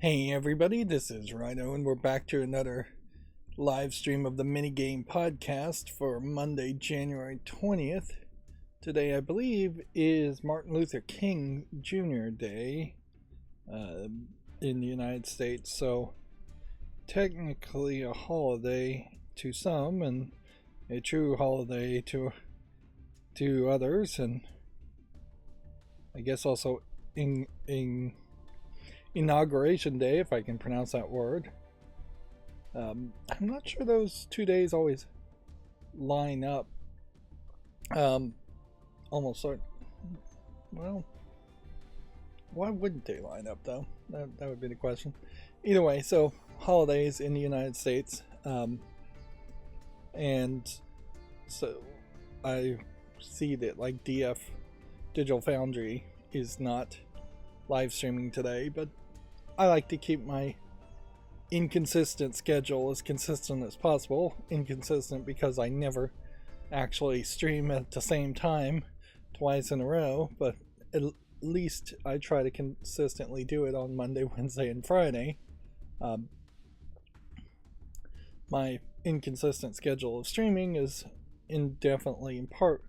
Hey everybody, this is Rydo, and we're back to another live stream of the Minigame Podcast for Monday, January 20th. Today, I believe, is Martin Luther King Jr. Day in the United States, so technically a holiday to some and a true holiday to others, and I guess also in Inauguration Day, if I can pronounce that word. I'm not sure those 2 days always line up. Almost sort. Well, why wouldn't they line up though? That would be the question. Either way, so holidays in the United States, and so I see that like DF Digital Foundry is not live streaming today, but I like to keep my inconsistent schedule as consistent as possible. Inconsistent because I never actually stream at the same time twice in a row, but at least I try to consistently do it on Monday, Wednesday, and Friday. My inconsistent schedule of streaming is indefinitely in part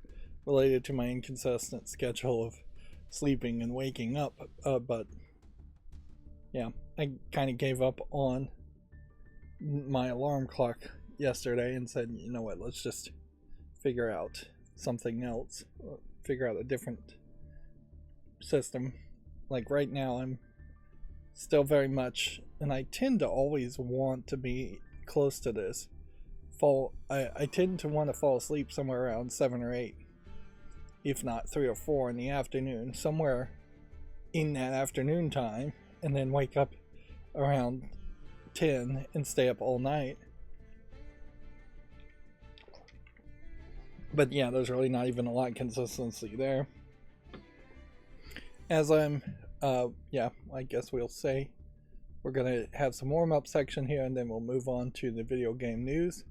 related to my inconsistent schedule of sleeping and waking up, but yeah, I kind of gave up on my alarm clock yesterday and said, you know what, let's just figure out something else, figure out a different system. Like right now, I'm still very much, and I tend to always want to be close to this I tend to want to fall asleep somewhere around 7 or 8, if not 3 or 4 in the afternoon, somewhere in that afternoon time, and then wake up around 10 and stay up all night. But yeah, there's really not even a lot of consistency there. As I'm, I guess we'll say we're gonna have some warm-up section here, and then we'll move on to the video game news.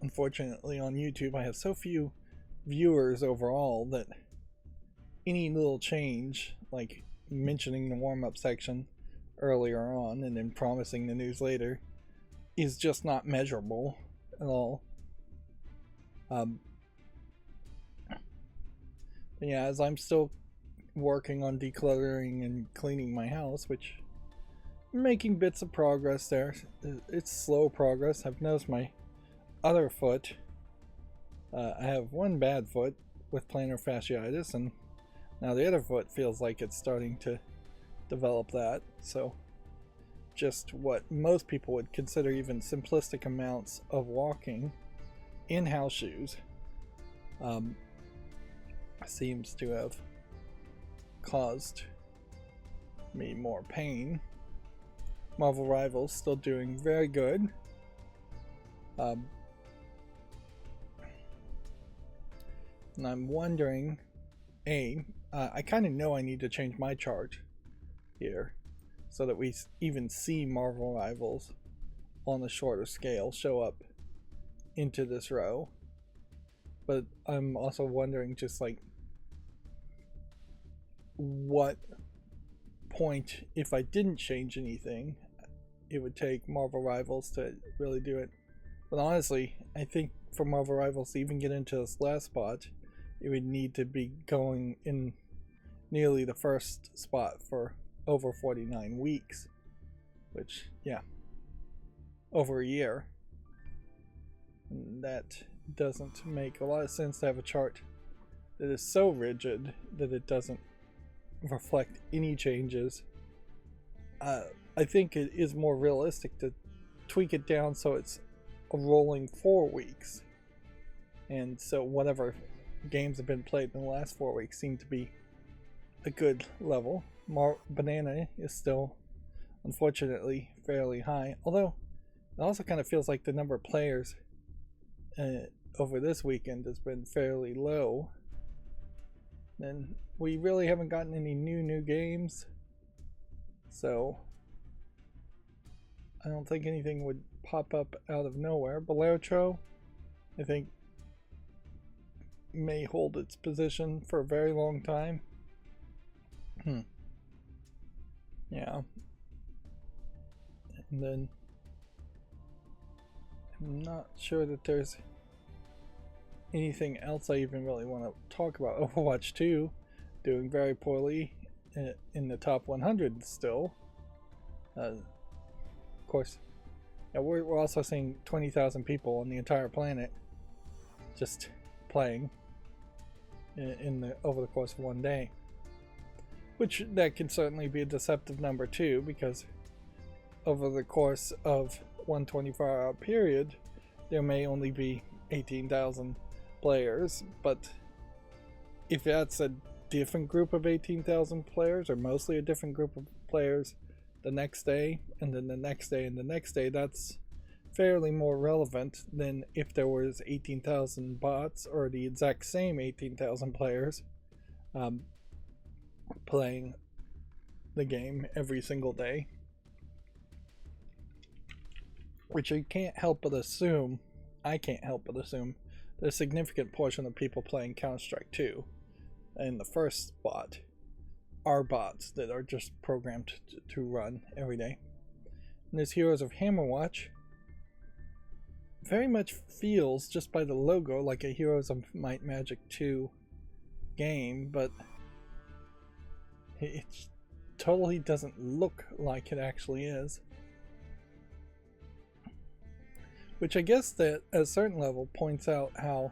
Unfortunately, on YouTube, I have so few viewers overall that any little change, like mentioning the warm-up section earlier on and then promising the news later, is just not measurable at all. Yeah, as I'm still working on decluttering and cleaning my house, which I'm making bits of progress there. It's slow progress. I've noticed my other foot. I have one bad foot with plantar fasciitis, and now the other foot feels like it's starting to develop that. So just what most people would consider even simplistic amounts of walking in house shoes seems to have caused me more pain. Marvel Rivals still doing very good. And I'm wondering, I kind of know I need to change my chart here so that we even see Marvel Rivals on a shorter scale show up into this row. But I'm also wondering just like what point, if I didn't change anything, it would take Marvel Rivals to really do it. But honestly, I think for Marvel Rivals to even get into this last spot, it would need to be going in nearly the first spot for over 49 weeks, which, yeah, over a year. And that doesn't make a lot of sense to have a chart that is so rigid that it doesn't reflect any changes. I think it is more realistic to tweak it down so it's a rolling 4 weeks, and so whatever games have been played in the last 4 weeks seem to be a good level. Banana is still, unfortunately, fairly high, although it also kind of feels like the number of players over this weekend has been fairly low, and we really haven't gotten any new games, so I don't think anything would pop up out of nowhere. Belotro, I think, may hold its position for a very long time. Yeah. And then I'm not sure that there's anything else I even really want to talk about. Overwatch 2 doing very poorly in the top 100 still. Of course, yeah, we're also seeing 20,000 people on the entire planet just playing over the course of one day, which that can certainly be a deceptive number too, because over the course of one 24-hour period there may only be 18,000 players, but if that's a different group of 18,000 players, or mostly a different group of players the next day, and then the next day, and the next day, that's fairly more relevant than if there was 18,000 bots or the exact same 18,000 players playing the game every single day. Which I can't help but assume, that a significant portion of people playing Counter-Strike 2 in the first spot are bots that are just programmed to run every day. And this Heroes of Hammerwatch very much feels, just by the logo, like a Heroes of Might Magic 2 game, but it totally doesn't look like it actually is. Which I guess that at a certain level points out how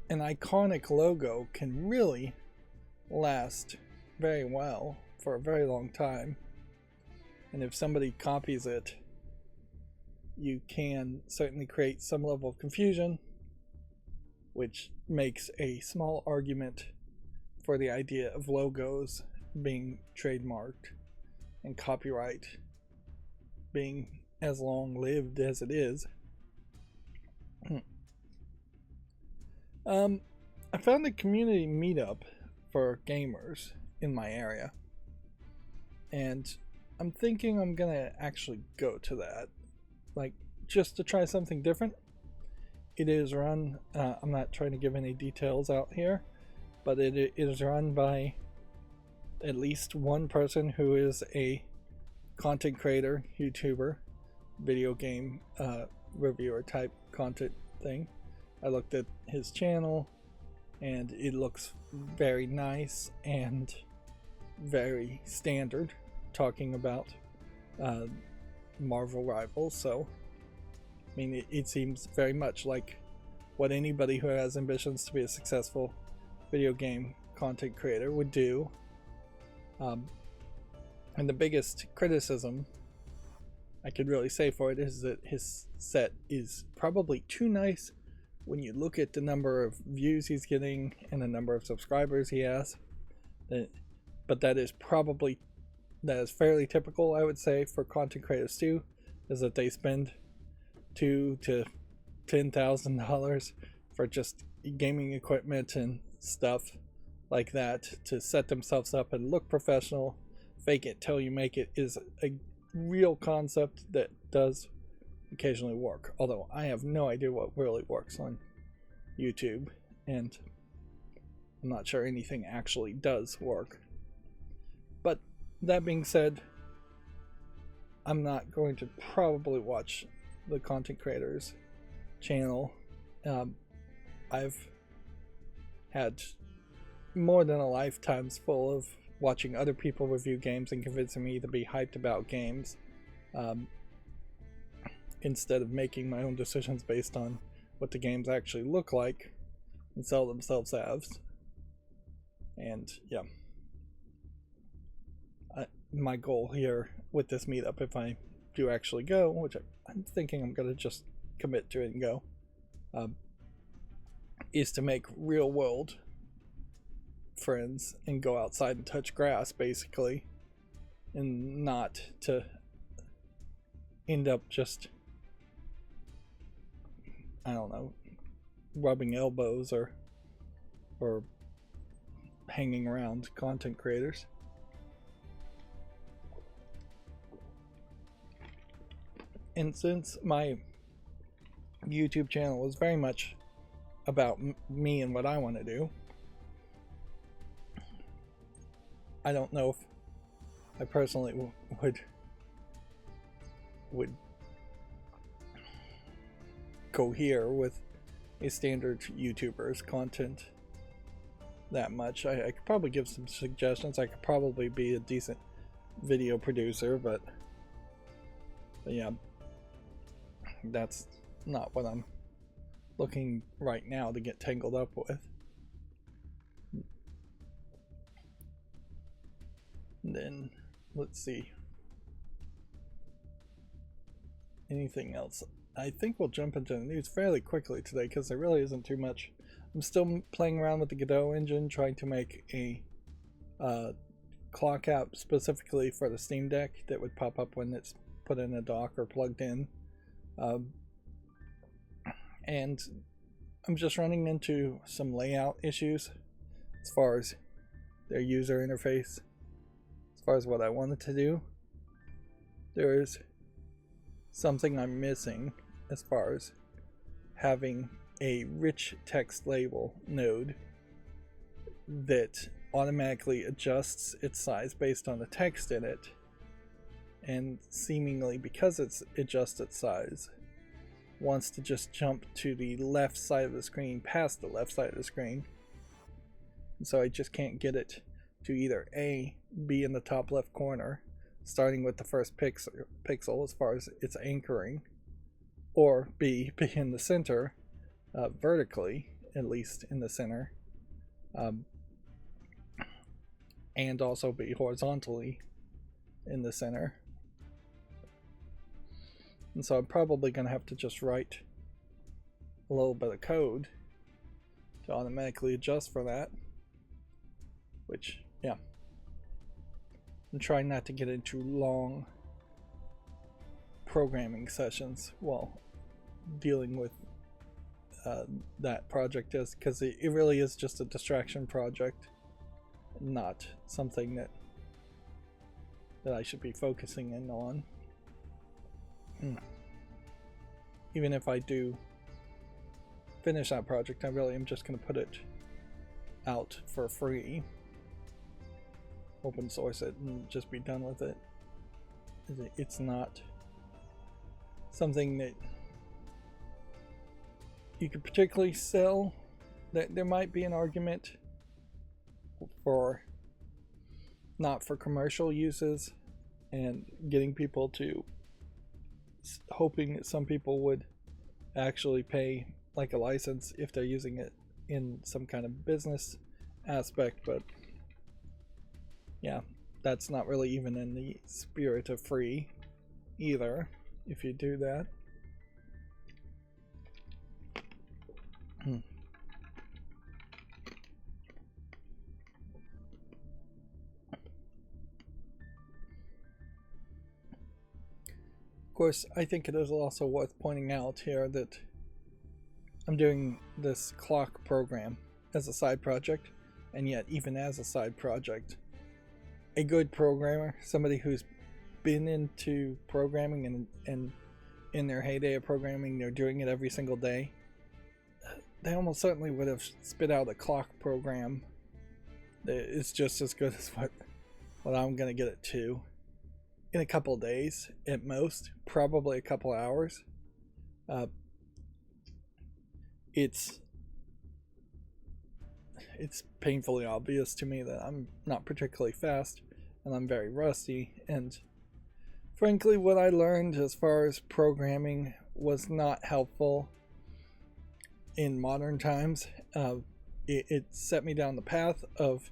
an iconic logo can really last very well for a very long time. And if somebody copies it, you can certainly create some level of confusion, which makes a small argument for the idea of logos being trademarked and copyright being as long-lived as it is. I found a community meetup for gamers in my area, and I'm thinking I'm gonna actually go to that, like, just to try something different. It is run, I'm not trying to give any details out here, but it is run by at least one person who is a content creator, YouTuber, video game reviewer type content thing. I looked at his channel and it looks very nice and very standard, talking about Marvel Rivals. So I mean, it seems very much like what anybody who has ambitions to be a successful video game content creator would do. And the biggest criticism I could really say for it is that his set is probably too nice when you look at the number of views he's getting and the number of subscribers he has. But that is fairly typical, I would say, for content creators too, is that they spend $2,000 to $10,000 for just gaming equipment and stuff like that to set themselves up and look professional. Fake it till you make it is a real concept that does occasionally work, although I have no idea what really works on YouTube, and I'm not sure anything actually does work. But that being said, I'm not going to probably watch the content creators channel. I've had more than a lifetime's full of watching other people review games and convincing me to be hyped about games, instead of making my own decisions based on what the games actually look like and sell themselves as. And yeah, my goal here with this meetup, if I do actually go, which I'm thinking I'm gonna just commit to it and go, is to make real world friends and go outside and touch grass, basically, and not to end up just, I don't know, rubbing elbows or hanging around content creators. And since my YouTube channel is very much about me and what I want to do, I don't know if I personally would cohere with a standard YouTuber's content that much. I could probably give some suggestions. I could probably be a decent video producer, but yeah, that's not what I'm looking right now to get tangled up with. And then let's see, anything else. I think we'll jump into the news fairly quickly today because there really isn't too much. I'm still playing around with the Godot engine, trying to make a clock app specifically for the Steam Deck that would pop up when it's put in a dock or plugged in. And I'm just running into some layout issues as far as their user interface, as far as what I wanted to do. There's something I'm missing as far as having a rich text label node that automatically adjusts its size based on the text in it, and seemingly because it's adjusted size wants to just jump to the left side of the screen, past the left side of the screen. And so I just can't get it to either A, be in the top left corner starting with the first pixel as far as its anchoring, or B, be in the center vertically, at least in the center, and also be horizontally in the center. And so I'm probably going to have to just write a little bit of code to automatically adjust for that, which, yeah, I'm trying not to get into long programming sessions while dealing with that project, is because it really is just a distraction project, not something that I should be focusing in on. Even if I do finish that project, I really am just going to put it out for free, open source it, and just be done with it. It's not something that you could particularly sell. There might be an argument for not for commercial uses and getting people to, hoping that some people would actually pay like a license if they're using it in some kind of business aspect, but yeah, that's not really even in the spirit of free either if you do that. Of course, I think it is also worth pointing out here that I'm doing this clock program as a side project, and yet even as a side project, a good programmer, somebody who's been into programming and in their heyday of programming, they're doing it every single day, they almost certainly would have spit out a clock program that is just as good as what I'm going to get it to in a couple of days at most, probably a couple hours. It's painfully obvious to me that I'm not particularly fast and I'm very rusty, and frankly what I learned as far as programming was not helpful in modern times. It set me down the path of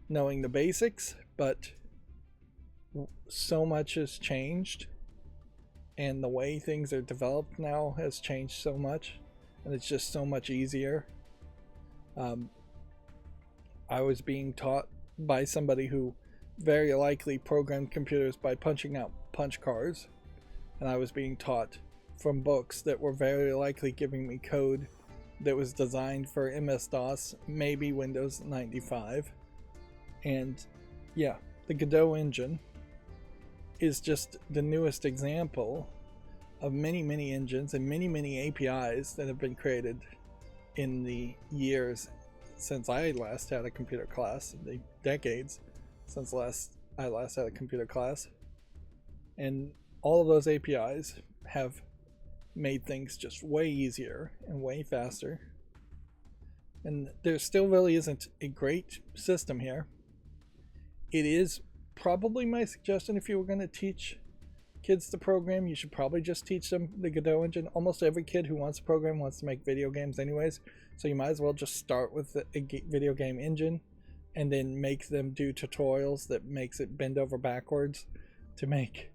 knowing the basics, but so much has changed and the way things are developed now has changed so much, and it's just so much easier. I was being taught by somebody who very likely programmed computers by punching out punch cards, and I was being taught from books that were very likely giving me code that was designed for MS-DOS, maybe Windows 95. And yeah, the Godot engine is just the newest example of many engines and many APIs that have been created in the years since I last had a computer class, the decades since last I last had a computer class. And all of those APIs have made things just way easier and way faster. And there still really isn't a great system here. It is probably my suggestion, if you were going to teach kids to program, you should probably just teach them the Godot engine. Almost every kid who wants to program wants to make video games anyways, so you might as well just start with a video game engine and then make them do tutorials that makes it bend over backwards to make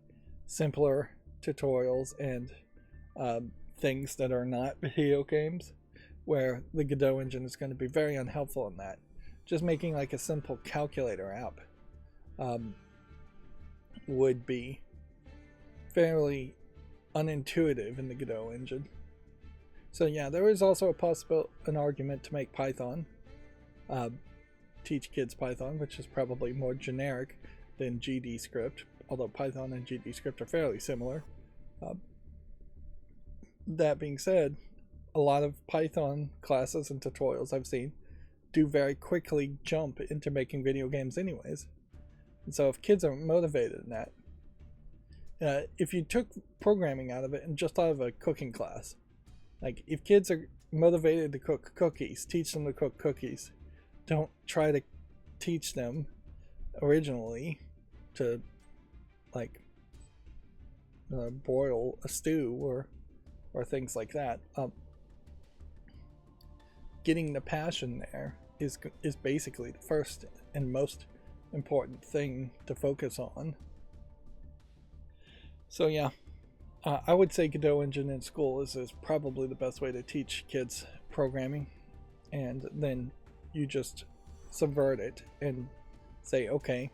simpler tutorials and things that are not video games, where the Godot engine is going to be very unhelpful in that. Just making like a simple calculator app would be fairly unintuitive in the Godot engine. So yeah, there is also an argument to make Python, teach kids Python, which is probably more generic than GD script, although Python and GD script are fairly similar. That being said, a lot of Python classes and tutorials I've seen do very quickly jump into making video games anyways. And so if kids are motivated in that, if you took programming out of it and just out of a cooking class, like if kids are motivated to cook cookies, teach them to cook cookies. Don't try to teach them originally to like boil a stew or things like that. Getting the passion there is basically the first and most important thing to focus on. So yeah, I would say Godot engine in school is probably the best way to teach kids programming, and then you just subvert it and say, okay,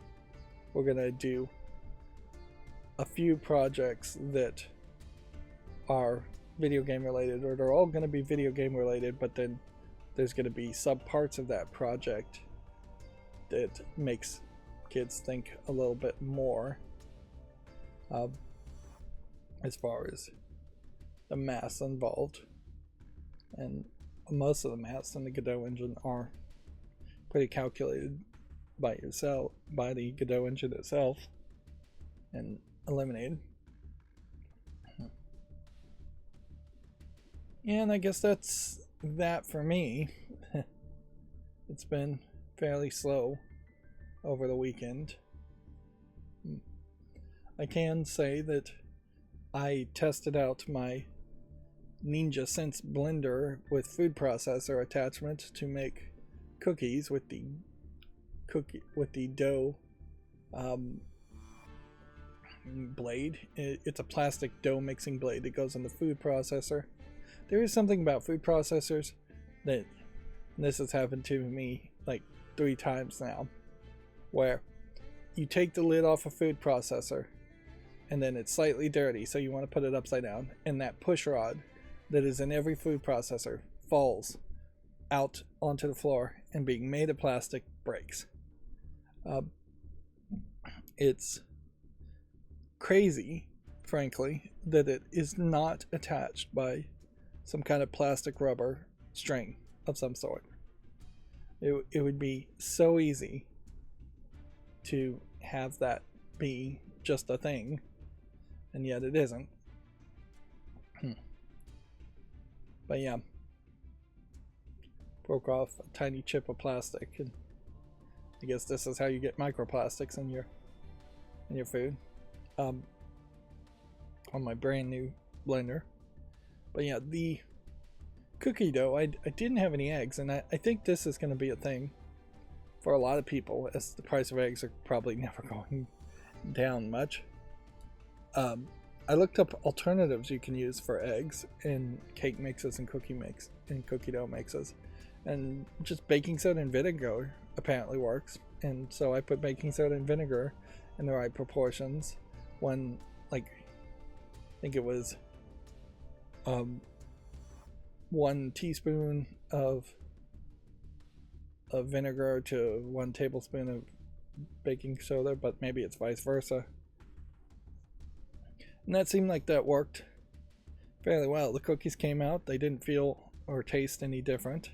we're gonna do a few projects that are video game related, or they're all going to be video game related, but then there's going to be sub parts of that project that makes kids think a little bit more as far as the maths involved. And most of the maths in the Godot engine are pretty calculated by the Godot engine itself and eliminated. And I guess that's that for me. It's been fairly slow over the weekend. I can say that I tested out my Ninja Sense blender with food processor attachment to make cookies with the dough blade. It's a plastic dough mixing blade that goes in the food processor. There is something about food processors that, this has happened to me like 3 times now, where you take the lid off a food processor and then it's slightly dirty, so you want to put it upside down, and that push rod that is in every food processor falls out onto the floor, and being made of plastic breaks. It's crazy, frankly, that it is not attached by some kind of plastic rubber string of some sort. It would be so easy to have that be just a thing, and yet it isn't. But yeah, broke off a tiny chip of plastic, and I guess this is how you get microplastics in your food. On my brand new blender. But yeah, the cookie dough, I didn't have any eggs, and I think this is going to be a thing for a lot of people, as the price of eggs are probably never going down much. I looked up alternatives you can use for eggs in cake mixes and cookie dough mixes, and just baking soda and vinegar apparently works. And so I put baking soda and vinegar in the right proportions. One, like, I think it was 1 teaspoon of vinegar to 1 tablespoon of baking soda, but maybe it's vice versa. And that seemed like that worked fairly well. The cookies came out, they didn't feel or taste any different.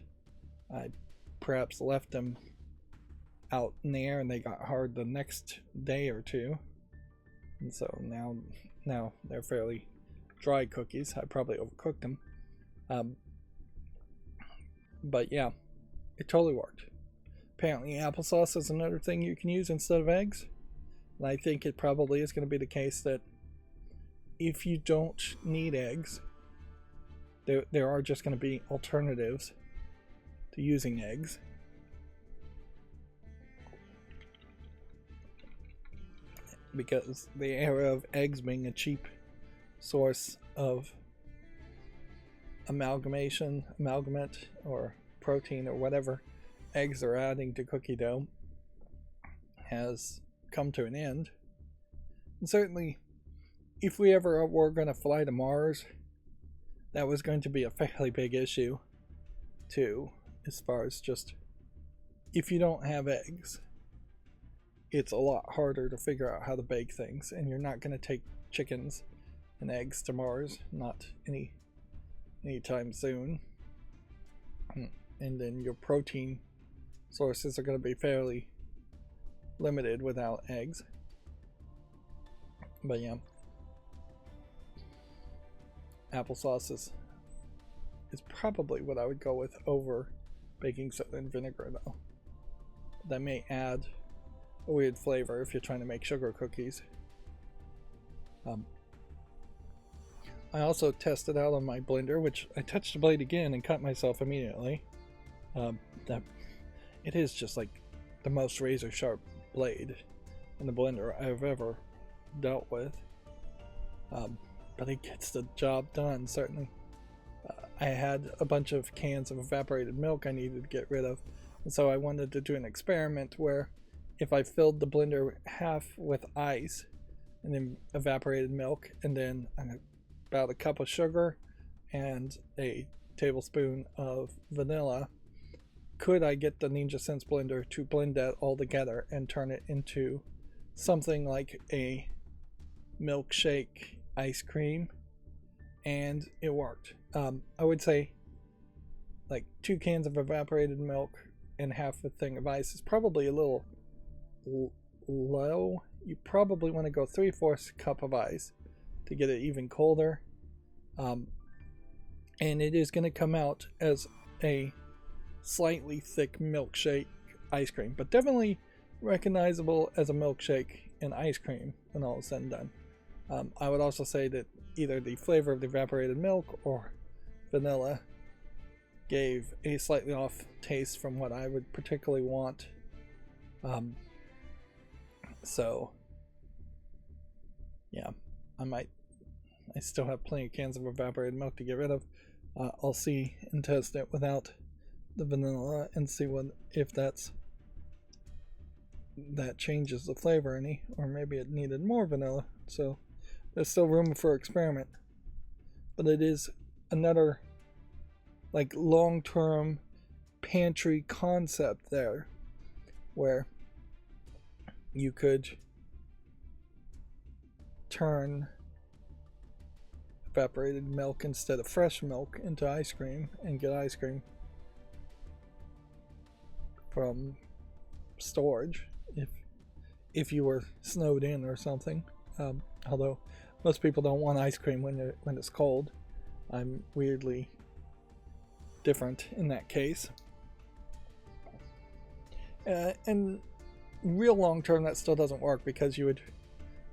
I perhaps left them out in the air and they got hard the next day or two. And so now they're fairly dry cookies. I probably overcooked them. But yeah, it totally worked. Apparently applesauce is another thing you can use instead of eggs. And I think it probably is going to be the case that if you don't need eggs, there are just going to be alternatives to using eggs. Because the era of eggs being a cheap source of amalgamate, or protein, or whatever eggs are adding to cookie dough has come to an end. And certainly, if we ever were going to fly to Mars, that was going to be a fairly big issue too, as far as just, if you don't have eggs, it's a lot harder to figure out how to bake things, and you're not going to take chickens and eggs to Mars, not anytime soon. And then your protein sources are going to be fairly limited without eggs. But yeah, applesauce is probably what I would go with over baking soda and vinegar, though. That may add a weird flavor if you're trying to make sugar cookies. I also tested out on my blender, which I touched the blade again and cut myself immediately. That it is just like the most razor sharp blade in the blender I've ever dealt with. But it gets the job done, certainly. I had a bunch of cans of evaporated milk I needed to get rid of, and so I wanted to do an experiment where if I filled the blender half with ice and then evaporated milk, and then about a cup of sugar and a tablespoon of vanilla, could I get the Ninja Sense blender to blend that all together and turn it into something like a milkshake ice cream? And it worked. I would say like 2 cans of evaporated milk and half a thing of ice is probably a little low. You probably want to go 3/4 cup of ice to get it even colder. And it is going to come out as a slightly thick milkshake ice cream, but definitely recognizable as a milkshake and ice cream when all is said and done. I would also say that either the flavor of the evaporated milk or vanilla gave a slightly off taste from what I would particularly want. So yeah, I still have plenty of cans of evaporated milk to get rid of. I'll see and test it without the vanilla and see if that changes the flavor any, or maybe it needed more vanilla. So there's still room for experiment, but it is another like long-term pantry concept there, where you could turn evaporated milk instead of fresh milk into ice cream and get ice cream from storage if you were snowed in or something. Although most people don't want ice cream when it's cold. I'm weirdly different in that case. And real long term, that still doesn't work, because you would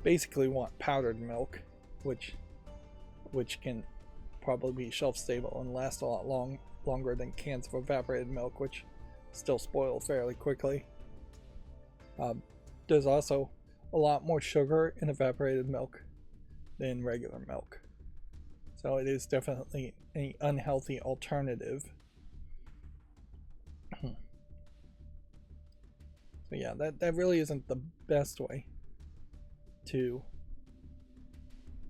basically want powdered milk, which can probably be shelf stable and last a lot longer than cans of evaporated milk, which still spoil fairly quickly. There's also a lot more sugar in evaporated milk than regular milk, so it is definitely an unhealthy alternative. So yeah, that really isn't the best way to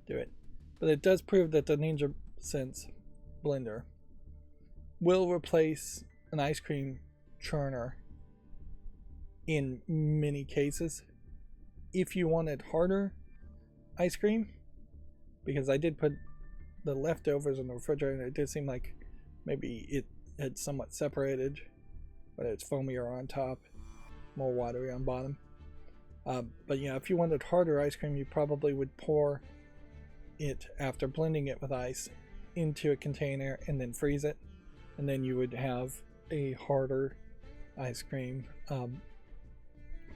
do it, but it does prove that the Ninja Sense blender will replace an ice cream churner in many cases. If you wanted harder ice cream, because I did put the leftovers in the refrigerator, and it did seem like maybe it had somewhat separated, but it's foamier on top. more watery on bottom. But yeah, if you wanted harder ice cream, you probably would pour it after blending it with ice into a container and then freeze it, and then you would have a harder ice cream.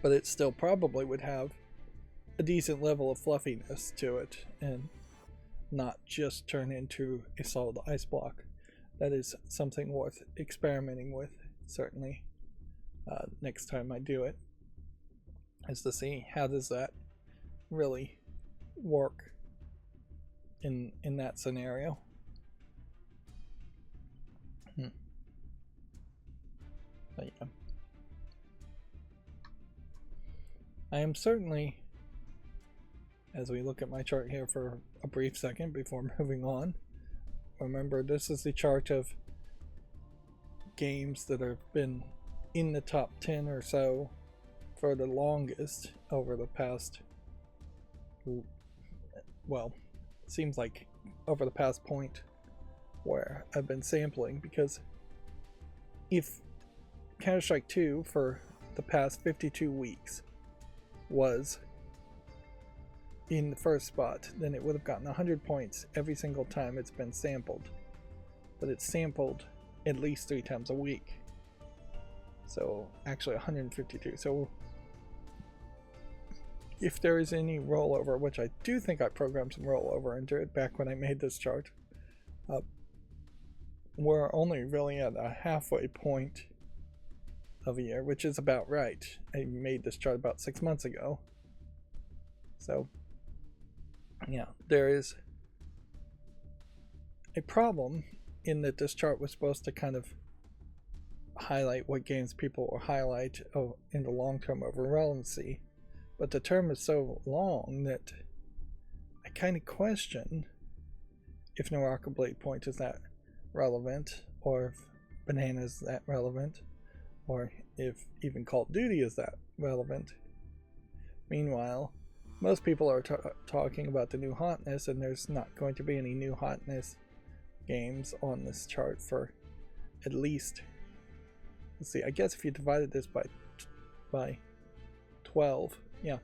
But it still probably would have a decent level of fluffiness to it and not just turn into a solid ice block. That is something worth experimenting with, certainly, next time I do it, is to see how does that really work in that scenario. But yeah, I am certainly, as we look at my chart here for a brief second before moving on, remember this is the chart of games that have been in the top 10 or so for the longest over the past, well, it seems like over the past point where I've been sampling, because if Counter-Strike 2 for the past 52 weeks was in the first spot, then it would have gotten 100 points every single time it's been sampled. But it's sampled at least 3 times a week. So actually 152. So if there is any rollover, which I do think I programmed some rollover into it back when I made this chart, we're only really at a halfway point of a year, which is about right. I made this chart about 6 months ago. So yeah, there is a problem in that this chart was supposed to kind of highlight what games people will highlight in the long term over relevancy, but the term is so long that I kind of question if No Rocket Blade Point is that relevant, or if Banana is that relevant, or if even Call of Duty is that relevant. Meanwhile, most people are talking about the new hotness, and there's not going to be any new hotness games on this chart for at least, let's see, I guess if you divided this by 12, yeah,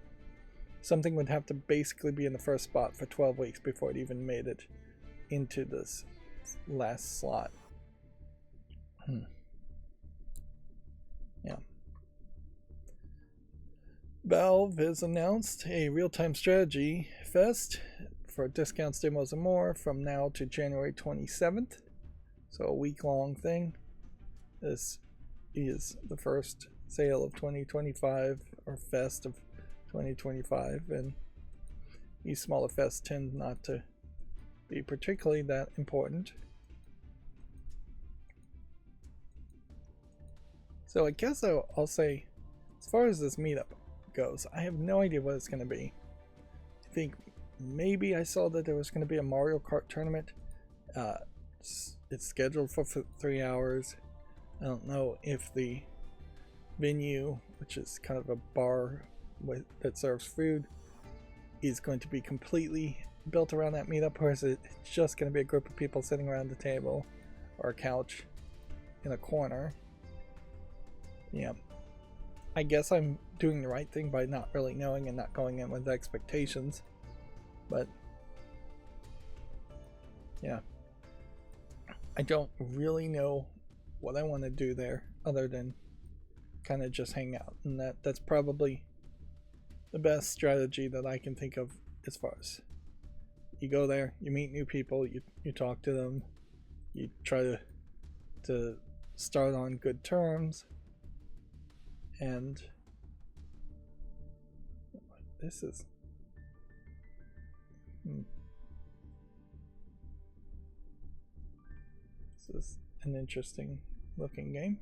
something would have to basically be in the first spot for 12 weeks before it even made it into this last slot. Yeah. Valve has announced a real-time strategy fest for discounts, demos, and more from now to January 27th. So a week-long thing. This is the first sale of 2025, or fest of 2025, and these smaller fests tend not to be particularly that important. So I guess I'll say, as far as this meetup goes, I have no idea what it's going to be. I think maybe I saw that there was going to be a Mario Kart tournament. It's scheduled for 3 hours. I don't know if the venue, which is kind of a bar that serves food, is going to be completely built around that meetup, or is it just going to be a group of people sitting around the table or a couch in a corner. Yeah, I guess I'm doing the right thing by not really knowing and not going in with expectations, but yeah, I don't really know what I want to do there other than kind of just hang out, and that's probably the best strategy that I can think of. As far as you go there, you meet new people, you talk to them, you try to start on good terms, and this is this is an interesting looking game.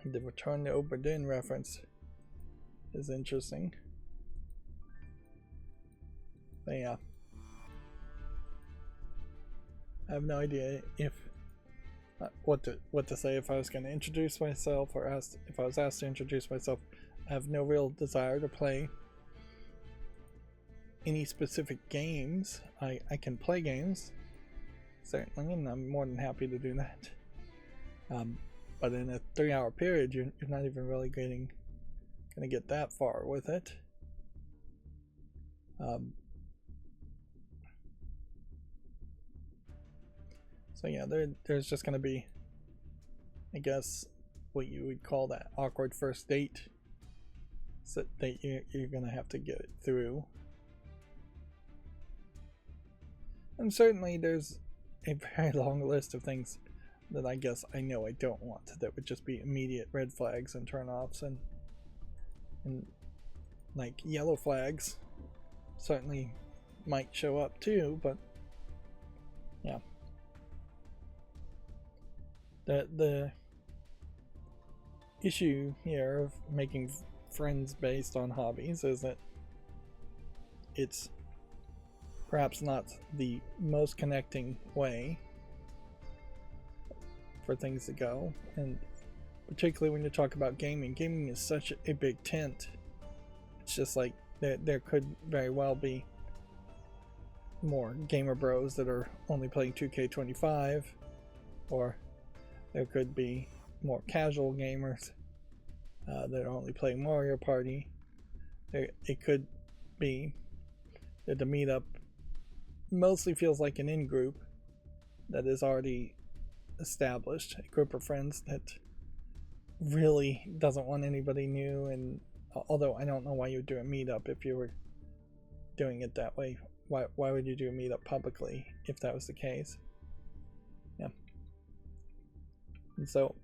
The Return to Oberdin reference is interesting. But yeah, I have no idea if what to say if I was going to introduce myself, or if I was asked to introduce myself. I have no real desire to play any specific games. I can play games, certainly, and I'm more than happy to do that. but in a 3-hour period, you're not even really going to get that far with it. So yeah, there's just going to be, I guess, what you would call that awkward first date that you're going to have to get through. And certainly there's a very long list of things that I guess I know I don't want, that would just be immediate red flags and turn-offs, and like yellow flags certainly might show up too, but yeah. The issue here of making friends based on hobbies is that it's perhaps not the most connecting way for things to go, and particularly when you talk about gaming is such a big tent. It's just like there could very well be more gamer bros that are only playing 2K25, or there could be more casual gamers that are only playing Mario Party. It could be that the meetup mostly feels like an in-group that is already established, a group of friends that really doesn't want anybody new. And although I don't know why you would do a meetup if you were doing it that way. Why would you do a meetup publicly if that was the case? Yeah. And so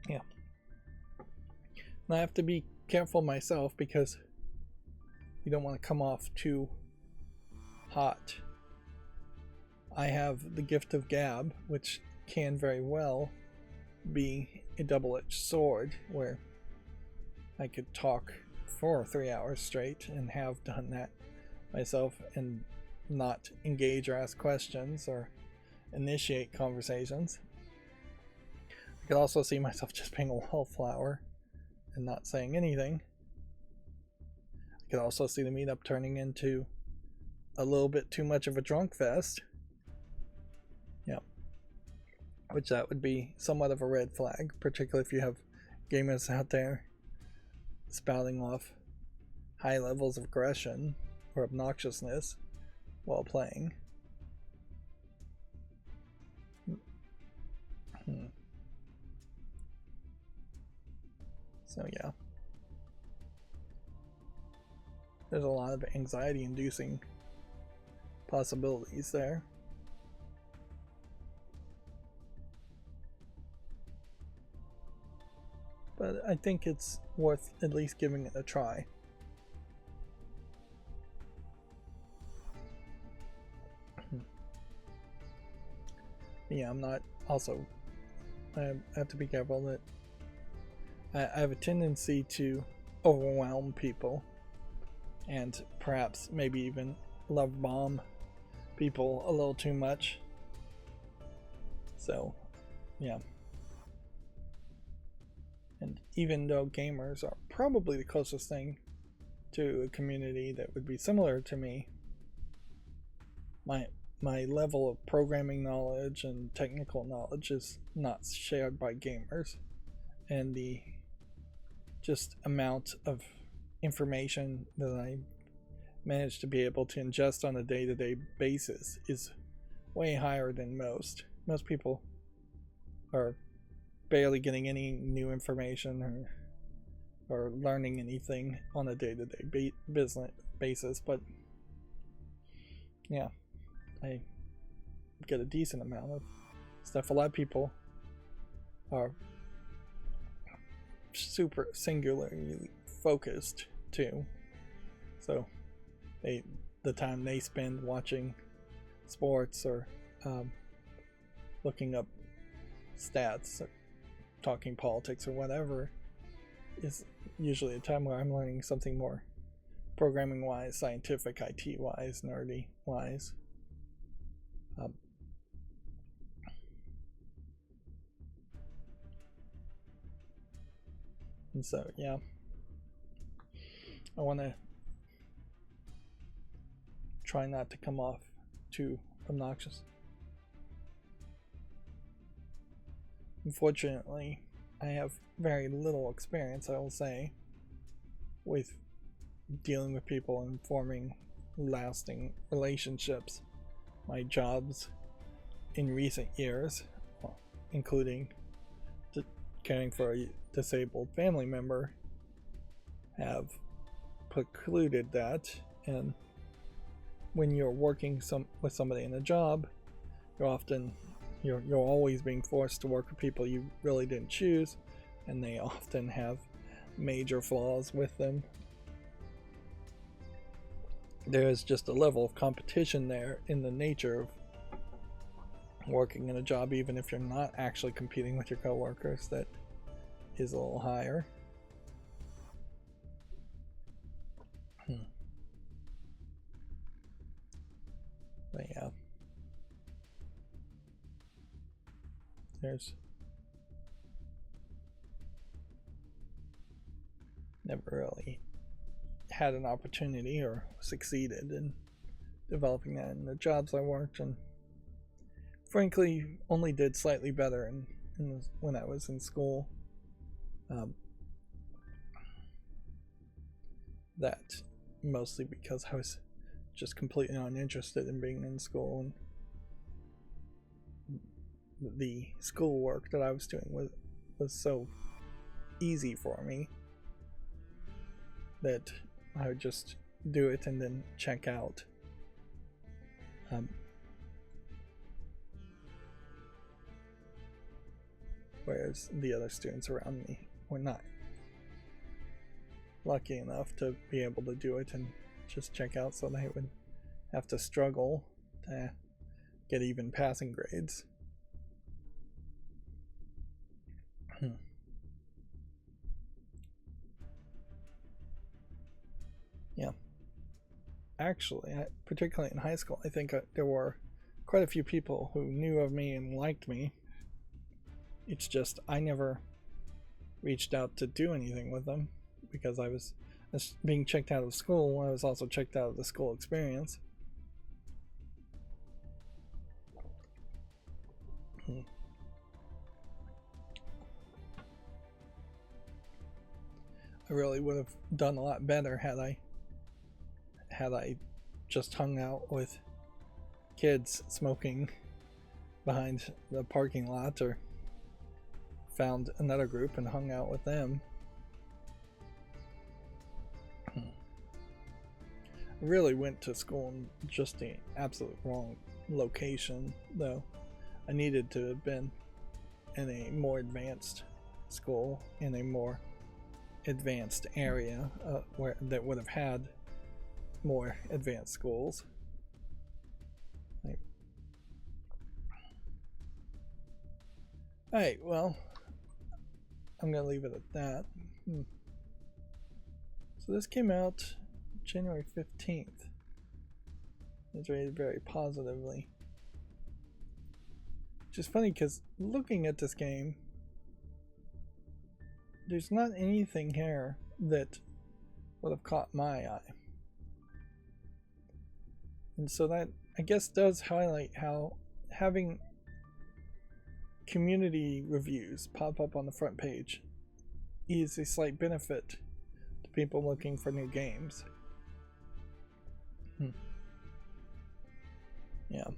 yeah, and I have to be careful myself because you don't want to come off too hot. I have the gift of gab, which can very well be a double-edged sword, where I could talk for 3 hours straight and have done that myself and not engage or ask questions or initiate conversations. I could also see myself just being a wallflower and not saying anything. I could also see the meetup turning into a little bit too much of a drunk fest. Yeah. Which that would be somewhat of a red flag, particularly if you have gamers out there spouting off high levels of aggression or obnoxiousness while playing. So yeah, there's a lot of anxiety-inducing possibilities there. But I think it's worth at least giving it a try. Yeah, I'm not also, I have to be careful that I have a tendency to overwhelm people and perhaps maybe even love bomb people a little too much. So yeah. And even though gamers are probably the closest thing to a community that would be similar to me, my level of programming knowledge and technical knowledge is not shared by gamers, and the just amount of information that I manage to be able to ingest on a day-to-day basis is way higher than most. Most people are barely getting any new information or learning anything on a day-to-day business basis, but yeah, I get a decent amount of stuff. A lot of people are super singularly focused too, so the time they spend watching sports or looking up stats or talking politics or whatever is usually a time where I'm learning something more programming wise, scientific, IT wise, nerdy wise. And so yeah, I want to try not to come off too obnoxious. Unfortunately, I have very little experience, I will say, with dealing with people and forming lasting relationships. My jobs in recent years, including caring for a disabled family member, have precluded that. And when you're working with somebody in a job, you're always being forced to work with people you really didn't choose, and they often have major flaws with them. There's just a level of competition there in the nature of working in a job, even if you're not actually competing with your coworkers, that is a little higher. But yeah, there's never really had an opportunity or succeeded in developing that in the jobs I worked, and frankly only did slightly better when I was in school. That mostly because I was just completely uninterested in being in school, and the schoolwork that I was doing was so easy for me that I would just do it and then check out. Whereas the other students around me were not lucky enough to be able to do it and just check out, so they would have to struggle to get even passing grades. Yeah. Actually, particularly in high school, I think there were quite a few people who knew of me and liked me. It's just I never reached out to do anything with them because I was being checked out of school. I was also checked out of the school experience. I really would have done a lot better had I just hung out with kids smoking behind the parking lot, or found another group and hung out with them. I really went to school in just the absolute wrong location, though. I needed to have been in a more advanced school, in a more advanced area that would have had more advanced schools. Alright, well, I'm gonna leave it at that. So this came out January 15th. It's rated very positively. Which is funny because looking at this game, there's not anything here that would have caught my eye. And so that, I guess, does highlight how having community reviews pop up on the front page is a slight benefit to people looking for new games. Yeah,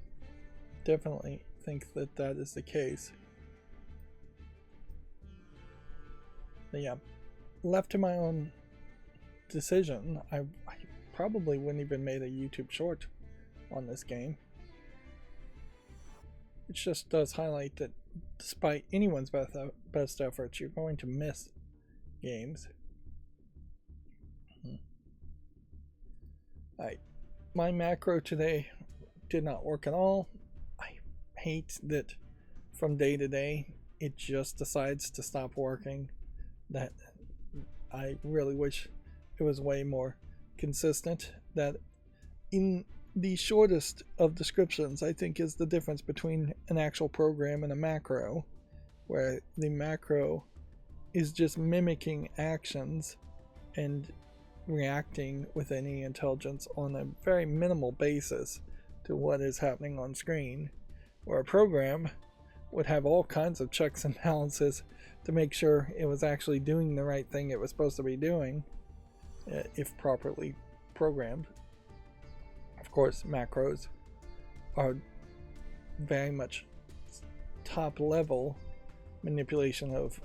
definitely think that is the case. But yeah, left to my own decision, I probably wouldn't even made a YouTube short on this game. It just does highlight that despite anyone's best efforts, you're going to miss games. Alright, my macro today did not work at all. I hate that from day to day it just decides to stop working. That I really wish it was way more consistent. That in the shortest of descriptions, I think, is the difference between an actual program and a macro, where the macro is just mimicking actions and reacting with any intelligence on a very minimal basis to what is happening on screen, or a program would have all kinds of checks and balances to make sure it was actually doing the right thing it was supposed to be doing, if properly programmed. Of course, macros are very much top level manipulation of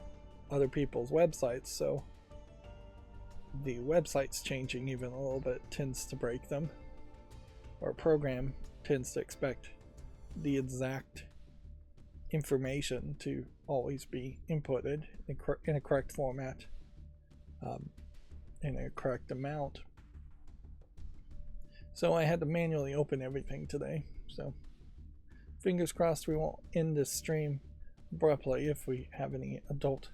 other people's websites, so the website's changing even a little bit tends to break them, or a program tends to expect the exact information to always be inputted in a correct format, in a correct amount. So I had to manually open everything today, so fingers crossed we won't end this stream abruptly if we have any adult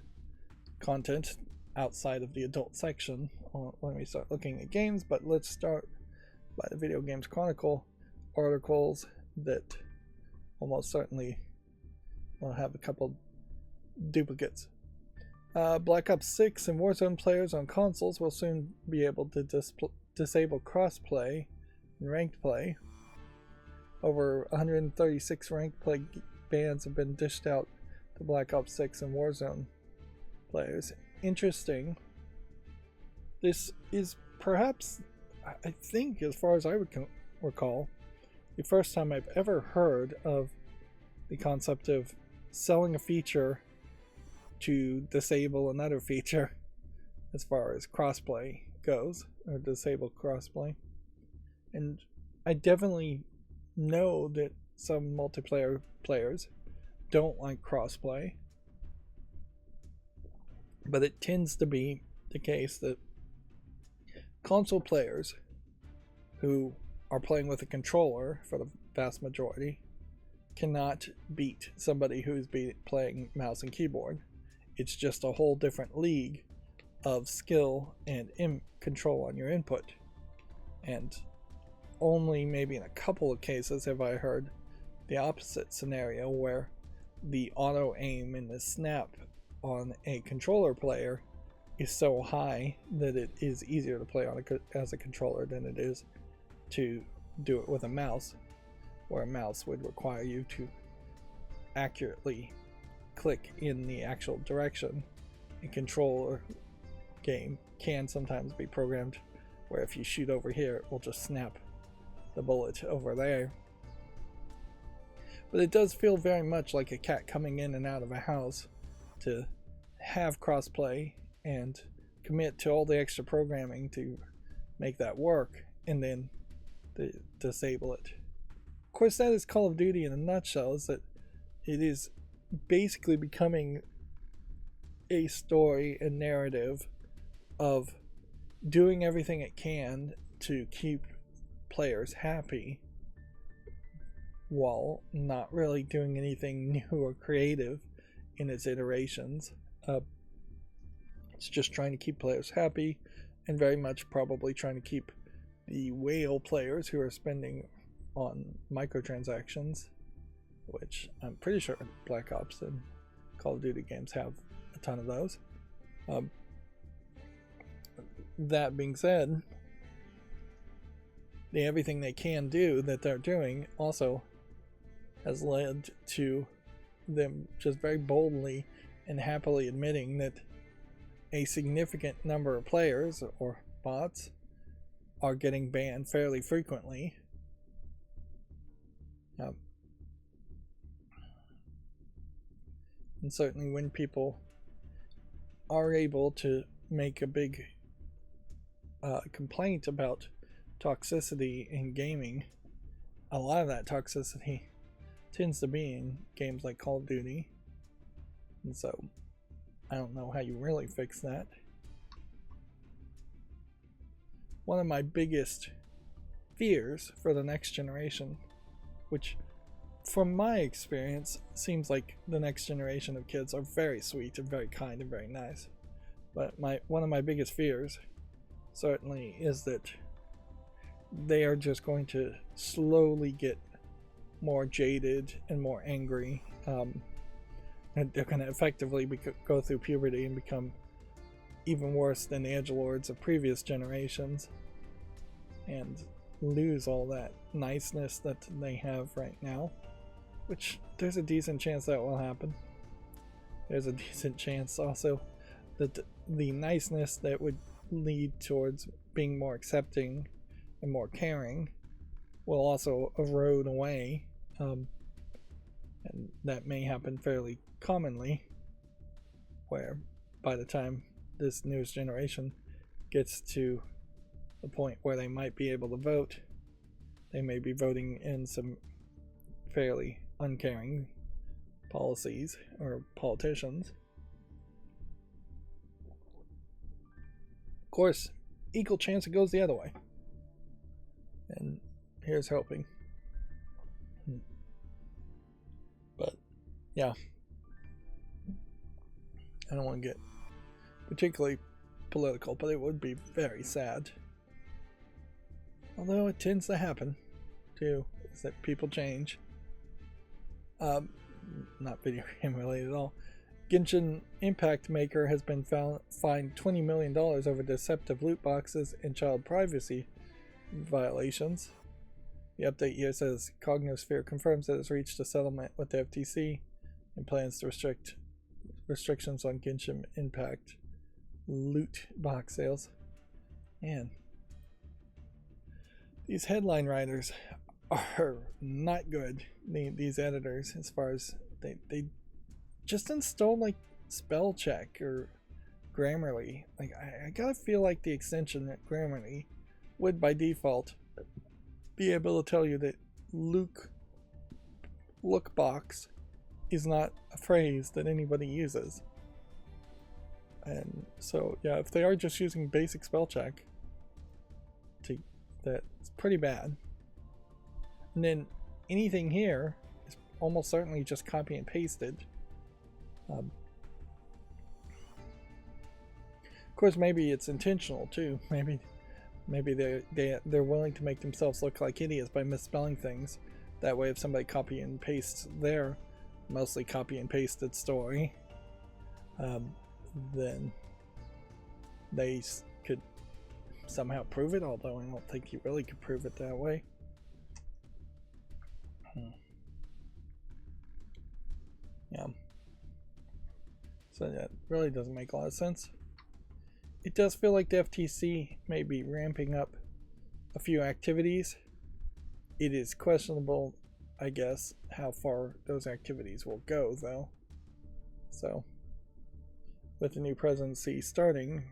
content outside of the adult section when we start looking at games. But let's start by the Video Games Chronicle articles that almost certainly will have a couple duplicates. Black Ops 6 and Warzone players on consoles will soon be able to disable crossplay and ranked play. Over 136 ranked play bans have been dished out to Black Ops 6 and Warzone players. Interesting. This is perhaps, I think, as far as I would recall, the first time I've ever heard of the concept of selling a feature to disable another feature as far as crossplay goes, or disable crossplay. And I definitely know that some multiplayer players don't like crossplay, but it tends to be the case that console players who are playing with a controller for the vast majority cannot beat somebody who's playing mouse and keyboard. It's just a whole different league of skill and control on your input. And only maybe in a couple of cases have I heard the opposite scenario, where the auto aim and the snap on a controller player is so high that it is easier to play on as a controller than it is to do it with a mouse, where a mouse would require you to accurately click in the actual direction. A controller game can sometimes be programmed where if you shoot over here, it will just snap the bullet over there. But it does feel very much like a cat coming in and out of a house to have crossplay and commit to all the extra programming to make that work, and then disable it. Of course, that is Call of Duty in a nutshell, is that it is basically becoming a story and narrative of doing everything it can to keep players happy while not really doing anything new or creative in its iterations. It's just trying to keep players happy, and very much probably trying to keep the whale players who are spending on microtransactions, which I'm pretty sure Black Ops and Call of Duty games have a ton of those. That being said, everything they can do that they're doing also has led to them just very boldly and happily admitting that a significant number of players or bots are getting banned fairly frequently. And certainly when people are able to make a big complaint about toxicity in gaming, a lot of that toxicity tends to be in games like Call of Duty, and so I don't know how you really fix that. One of my biggest fears for the next generation, which from my experience seems like the next generation of kids are very sweet and very kind and very nice, but one of my biggest fears certainly is that they are just going to slowly get more jaded and more angry, and they're going to effectively go through puberty and become even worse than the edgelords of previous generations and lose all that niceness that they have right now, which there's a decent chance that will happen. There's a decent chance also that the niceness that would lead towards being more accepting and more caring will also erode away, and that may happen fairly commonly, where by the time this newest generation gets to the point where they might be able to vote, they may be voting in some fairly uncaring policies or politicians. Of course, equal chance it goes the other way. And here's hoping. But yeah, I don't want to get particularly political, but it would be very sad. Although it tends to happen too, is that people change. Not video game related at all. Genshin Impact Maker has been fined $20 million over deceptive loot boxes and child privacy violations. The update here says Cognosphere confirms that it's reached a settlement with the FTC and plans to restrictions on Genshin Impact loot box sales. Man, these headline writers are not good. These editors, as far as they just install like spell check or Grammarly. Like I gotta feel like the extension at Grammarly would by default be able to tell you that lookbox is not a phrase that anybody uses. And so yeah, if they are just using basic spell check, that's pretty bad. And then anything here is almost certainly just copy and pasted. Of course, maybe it's intentional too. Maybe they're willing to make themselves look like idiots by misspelling things. That way, if somebody copy and pastes their mostly copy and pasted story, then they could somehow prove it. Although I don't think you really could prove it that way. Yeah. So that really doesn't make a lot of sense. It does feel like the FTC may be ramping up a few activities. It is questionable, I guess, how far those activities will go, though. So, with the new presidency starting,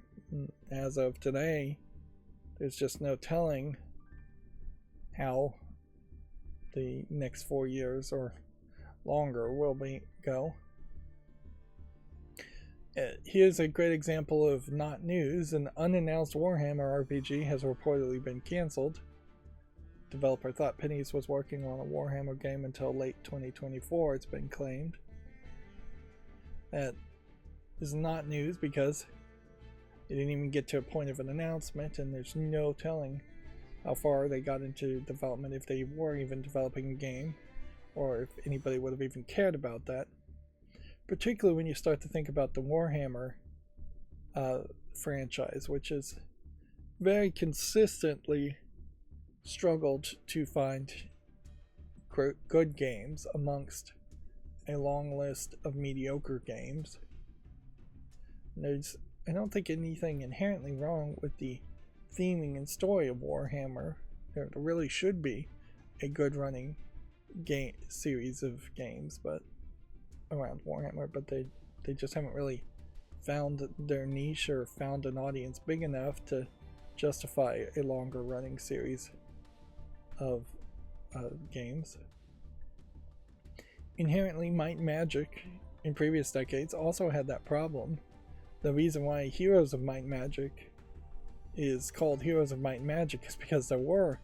as of today, there's just no telling how the next 4 years or longer will go. Here's a great example of not news. An unannounced Warhammer RPG has reportedly been cancelled. Developer thought Pennies was working on a Warhammer game until late 2024, it's been claimed. That is not news because it didn't even get to a point of an announcement, and there's no telling how far they got into development, if they were even developing a game, or if anybody would have even cared about that. Particularly when you start to think about the Warhammer franchise, which has very consistently struggled to find good games amongst a long list of mediocre games. I don't think anything inherently wrong with the theming and story of Warhammer. There really should be a good running series of games, but around Warhammer, but they just haven't really found their niche or found an audience big enough to justify a longer running series of games. Inherently, Might and Magic in previous decades also had that problem. The reason why Heroes of Might and Magic is called Heroes of Might and Magic is because there were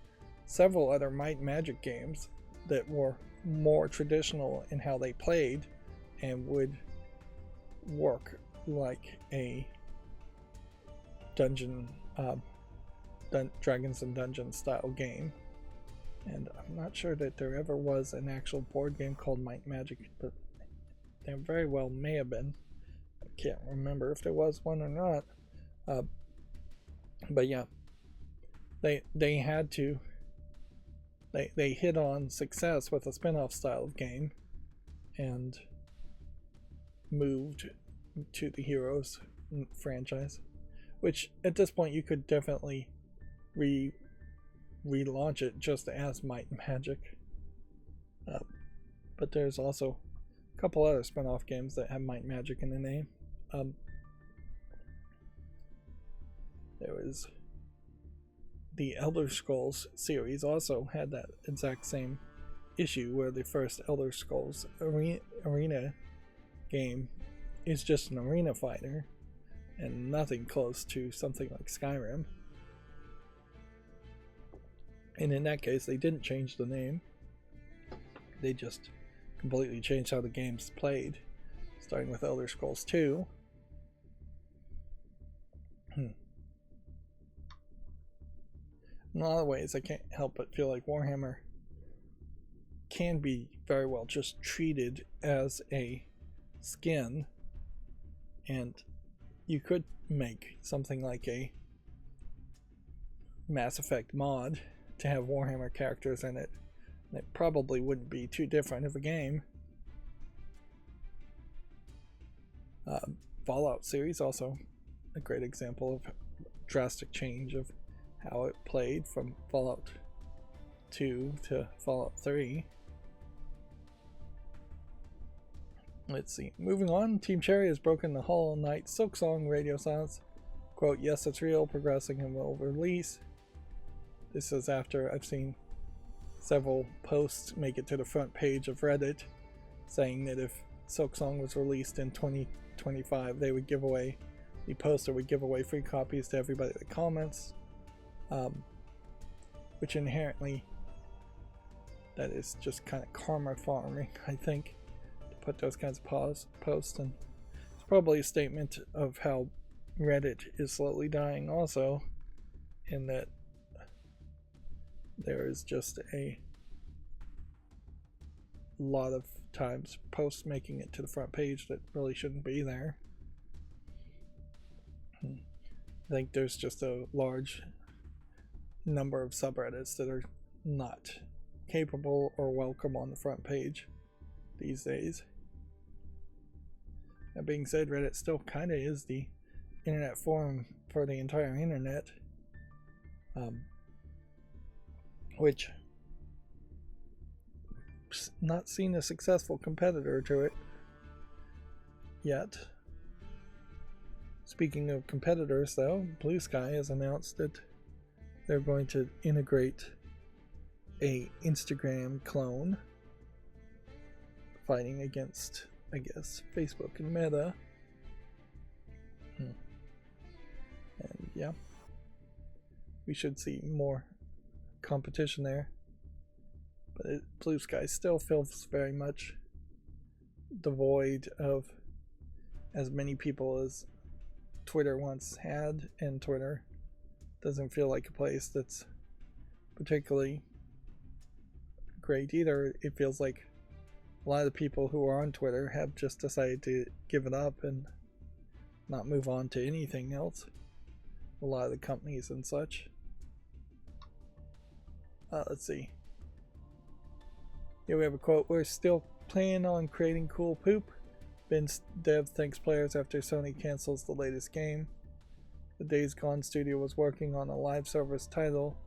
several other Might and Magic games that were more traditional in how they played and would work like a Dragons and Dungeons style game. And I'm not sure that there ever was an actual board game called Might and Magic, but there very well may have been. I can't remember if there was one or not. But yeah, they had to. They hit on success with a spin-off style of game, and moved to the Heroes franchise, which at this point you could definitely relaunch it just as Might and Magic. But there's also a couple other spin-off games that have Might and Magic in the name. There was the Elder Scrolls series also had that exact same issue, where the first Elder Scrolls arena game is just an arena fighter and nothing close to something like Skyrim. And in that case, they didn't change the name. They just completely changed how the game's played, starting with Elder Scrolls 2. In a lot of ways, I can't help but feel like Warhammer can be very well just treated as a skin, and you could make something like a Mass Effect mod to have Warhammer characters in it. It probably wouldn't be too different of a game. Fallout series also a great example of drastic change of how it played from Fallout 2 to Fallout 3. Let's see. Moving on, Team Cherry has broken the Hollow Knight Silksong radio silence. Quote, yes, it's real, progressing and will release. This is after I've seen several posts make it to the front page of Reddit saying that if Silksong was released in 2025, they would give away, the poster would give away free copies to everybody that comments. Which inherently, that is just kind of karma farming, I think, to put those kinds of posts. And it's probably a statement of how Reddit is slowly dying also, in that there is just a lot of times posts making it to the front page that really shouldn't be there. I think there's just a large number of subreddits that are not capable or welcome on the front page these days. That being said, Reddit still kind of is the internet forum for the entire internet, which not seen a successful competitor to it yet. Speaking of competitors, though, Blue Sky has announced that they're going to integrate a Instagram clone fighting against, I guess, Facebook and Meta. And yeah, we should see more competition there. But Blue Sky still feels very much devoid of as many people as Twitter once had, and Twitter doesn't feel like a place that's particularly great either. It feels like a lot of the people who are on Twitter have just decided to give it up and not move on to anything else. A lot of the companies and such. Let's see. Here we have a quote. We're still planning on creating cool poop. Vince Dev thanks players after Sony cancels the latest game. The Days Gone studio was working on a live service title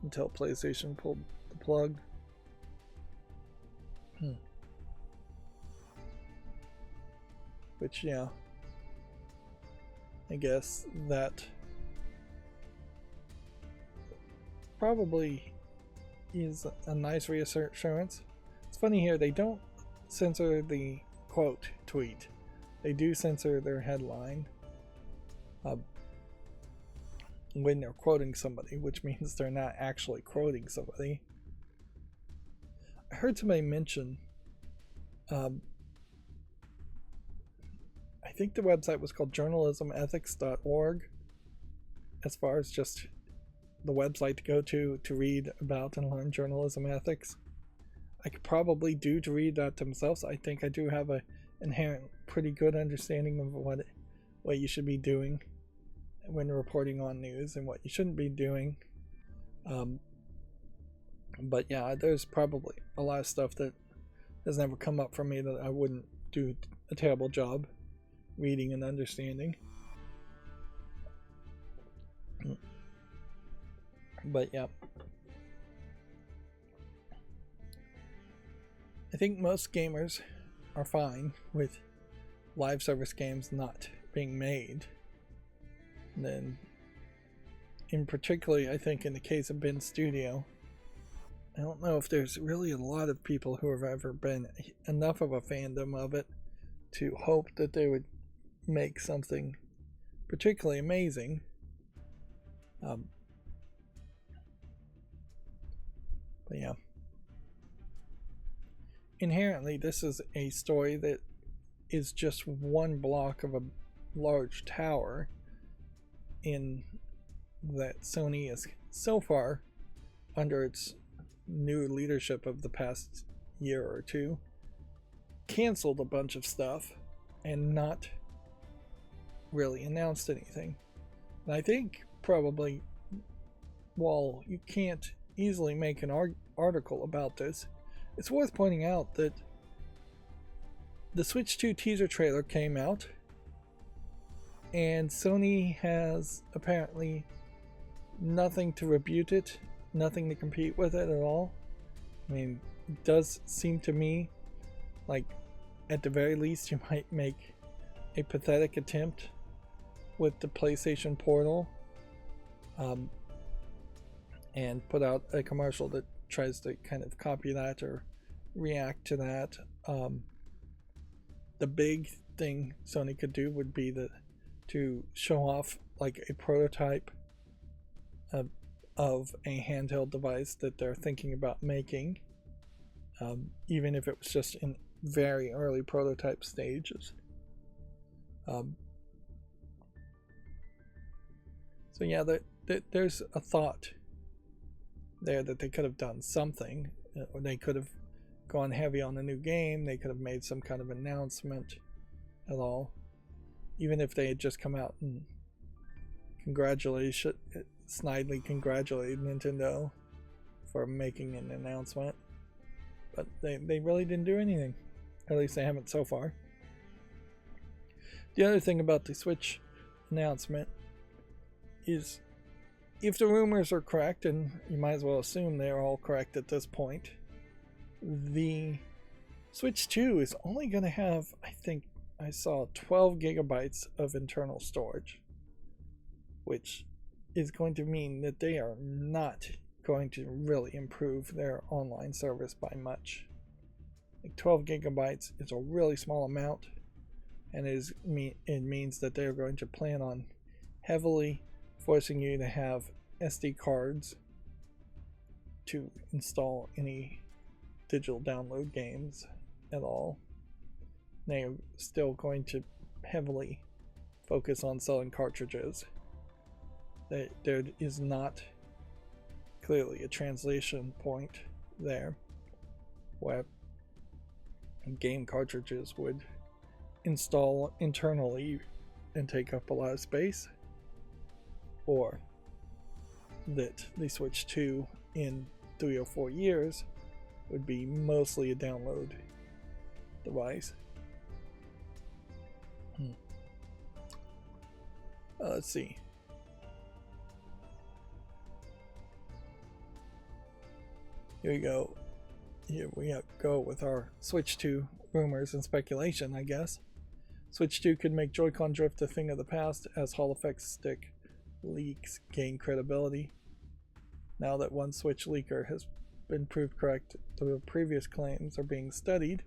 until PlayStation pulled the plug. Which, yeah, I guess that probably is a nice reassurance. It's funny here, they don't censor the quote tweet. They do censor their headline when they're quoting somebody, which means they're not actually quoting somebody. I heard somebody mention, I think the website was called journalismethics.org, as far as just the website to go to read about and learn journalism ethics. I could probably do to read that themselves. I think I do have an inherent pretty good understanding of what you should be doing when reporting on news and what you shouldn't be doing. But yeah, there's probably a lot of stuff that has never come up for me that I wouldn't do a terrible job reading and understanding. But yeah, I think most gamers are fine with live service games not being made. And then, in particularly, I think in the case of Ben Studio, I don't know if there's really a lot of people who have ever been enough of a fandom of it to hope that they would make something particularly amazing. But yeah. Inherently, this is a story that is just one block of a large tower in that Sony is so far, under its new leadership of the past year or two, canceled a bunch of stuff and not really announced anything. And I think probably, while you can't easily make an article about this, it's worth pointing out that the Switch 2 teaser trailer came out, and Sony has apparently nothing to rebuke it, nothing to compete with it at all. I mean, it does seem to me like, at the very least, you might make a pathetic attempt with the PlayStation Portal, and put out a commercial that tries to kind of copy that or react to that. The big thing Sony could do would be to show off like a prototype of a handheld device that they're thinking about making, even if it was just in very early prototype stages. So yeah, there's a thought there that they could have done something, or they could have gone heavy on a new game. They could have made some kind of announcement at all, even if they had just come out and snidely congratulate Nintendo for making an announcement. But they really didn't do anything. At least they haven't so far. The other thing about the Switch announcement is, if the rumors are correct, and you might as well assume they're all correct at this point, the Switch 2 is only going to have, I think I saw 12 gigabytes of internal storage, which is going to mean that they are not going to really improve their online service by much. Like 12 gigabytes is a really small amount, and it means that they're going to plan on heavily forcing you to have SD cards to install any digital download games at all. They're still going to heavily focus on selling cartridges. There is not clearly a translation point there where game cartridges would install internally and take up a lot of space, or that the Switch 2 in 3 or 4 years would be mostly a download device. Let's see. Here we go. Here we go with our Switch 2 rumors and speculation, I guess. Switch 2 could make Joy-Con drift a thing of the past as Hall effect stick leaks gain credibility. Now that one Switch leaker has been proved correct, the previous claims are being studied.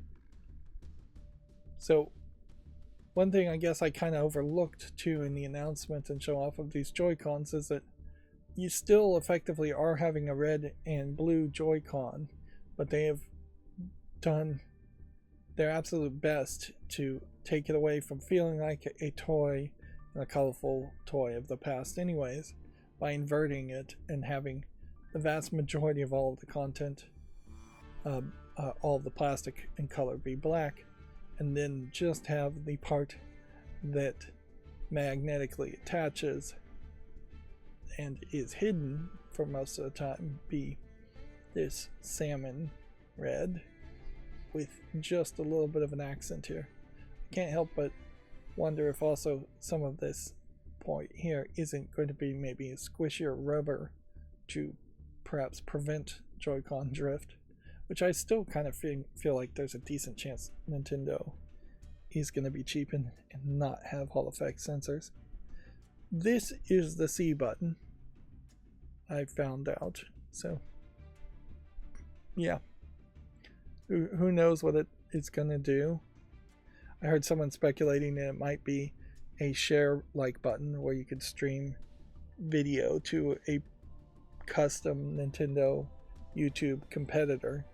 So, one thing I guess I kind of overlooked too in the announcement and show off of these Joy-Cons is that you still effectively are having a red and blue Joy-Con, but they have done their absolute best to take it away from feeling like a toy, and a colorful toy of the past anyways, by inverting it and having the vast majority of all of the content, all of the plastic and color be black, and then just have the part that magnetically attaches and is hidden for most of the time be this salmon red. with just a little bit of an accent here. I can't help but wonder if also some of this point here isn't going to be maybe a squishier rubber to perhaps prevent Joy-Con drift, which I still kind of feel like there's a decent chance Nintendo is going to be cheap and not have Hall effect sensors. This is the C button, I found out. So yeah, who knows what it's going to do. I heard someone speculating that it might be a share like button where you could stream video to a custom Nintendo YouTube competitor,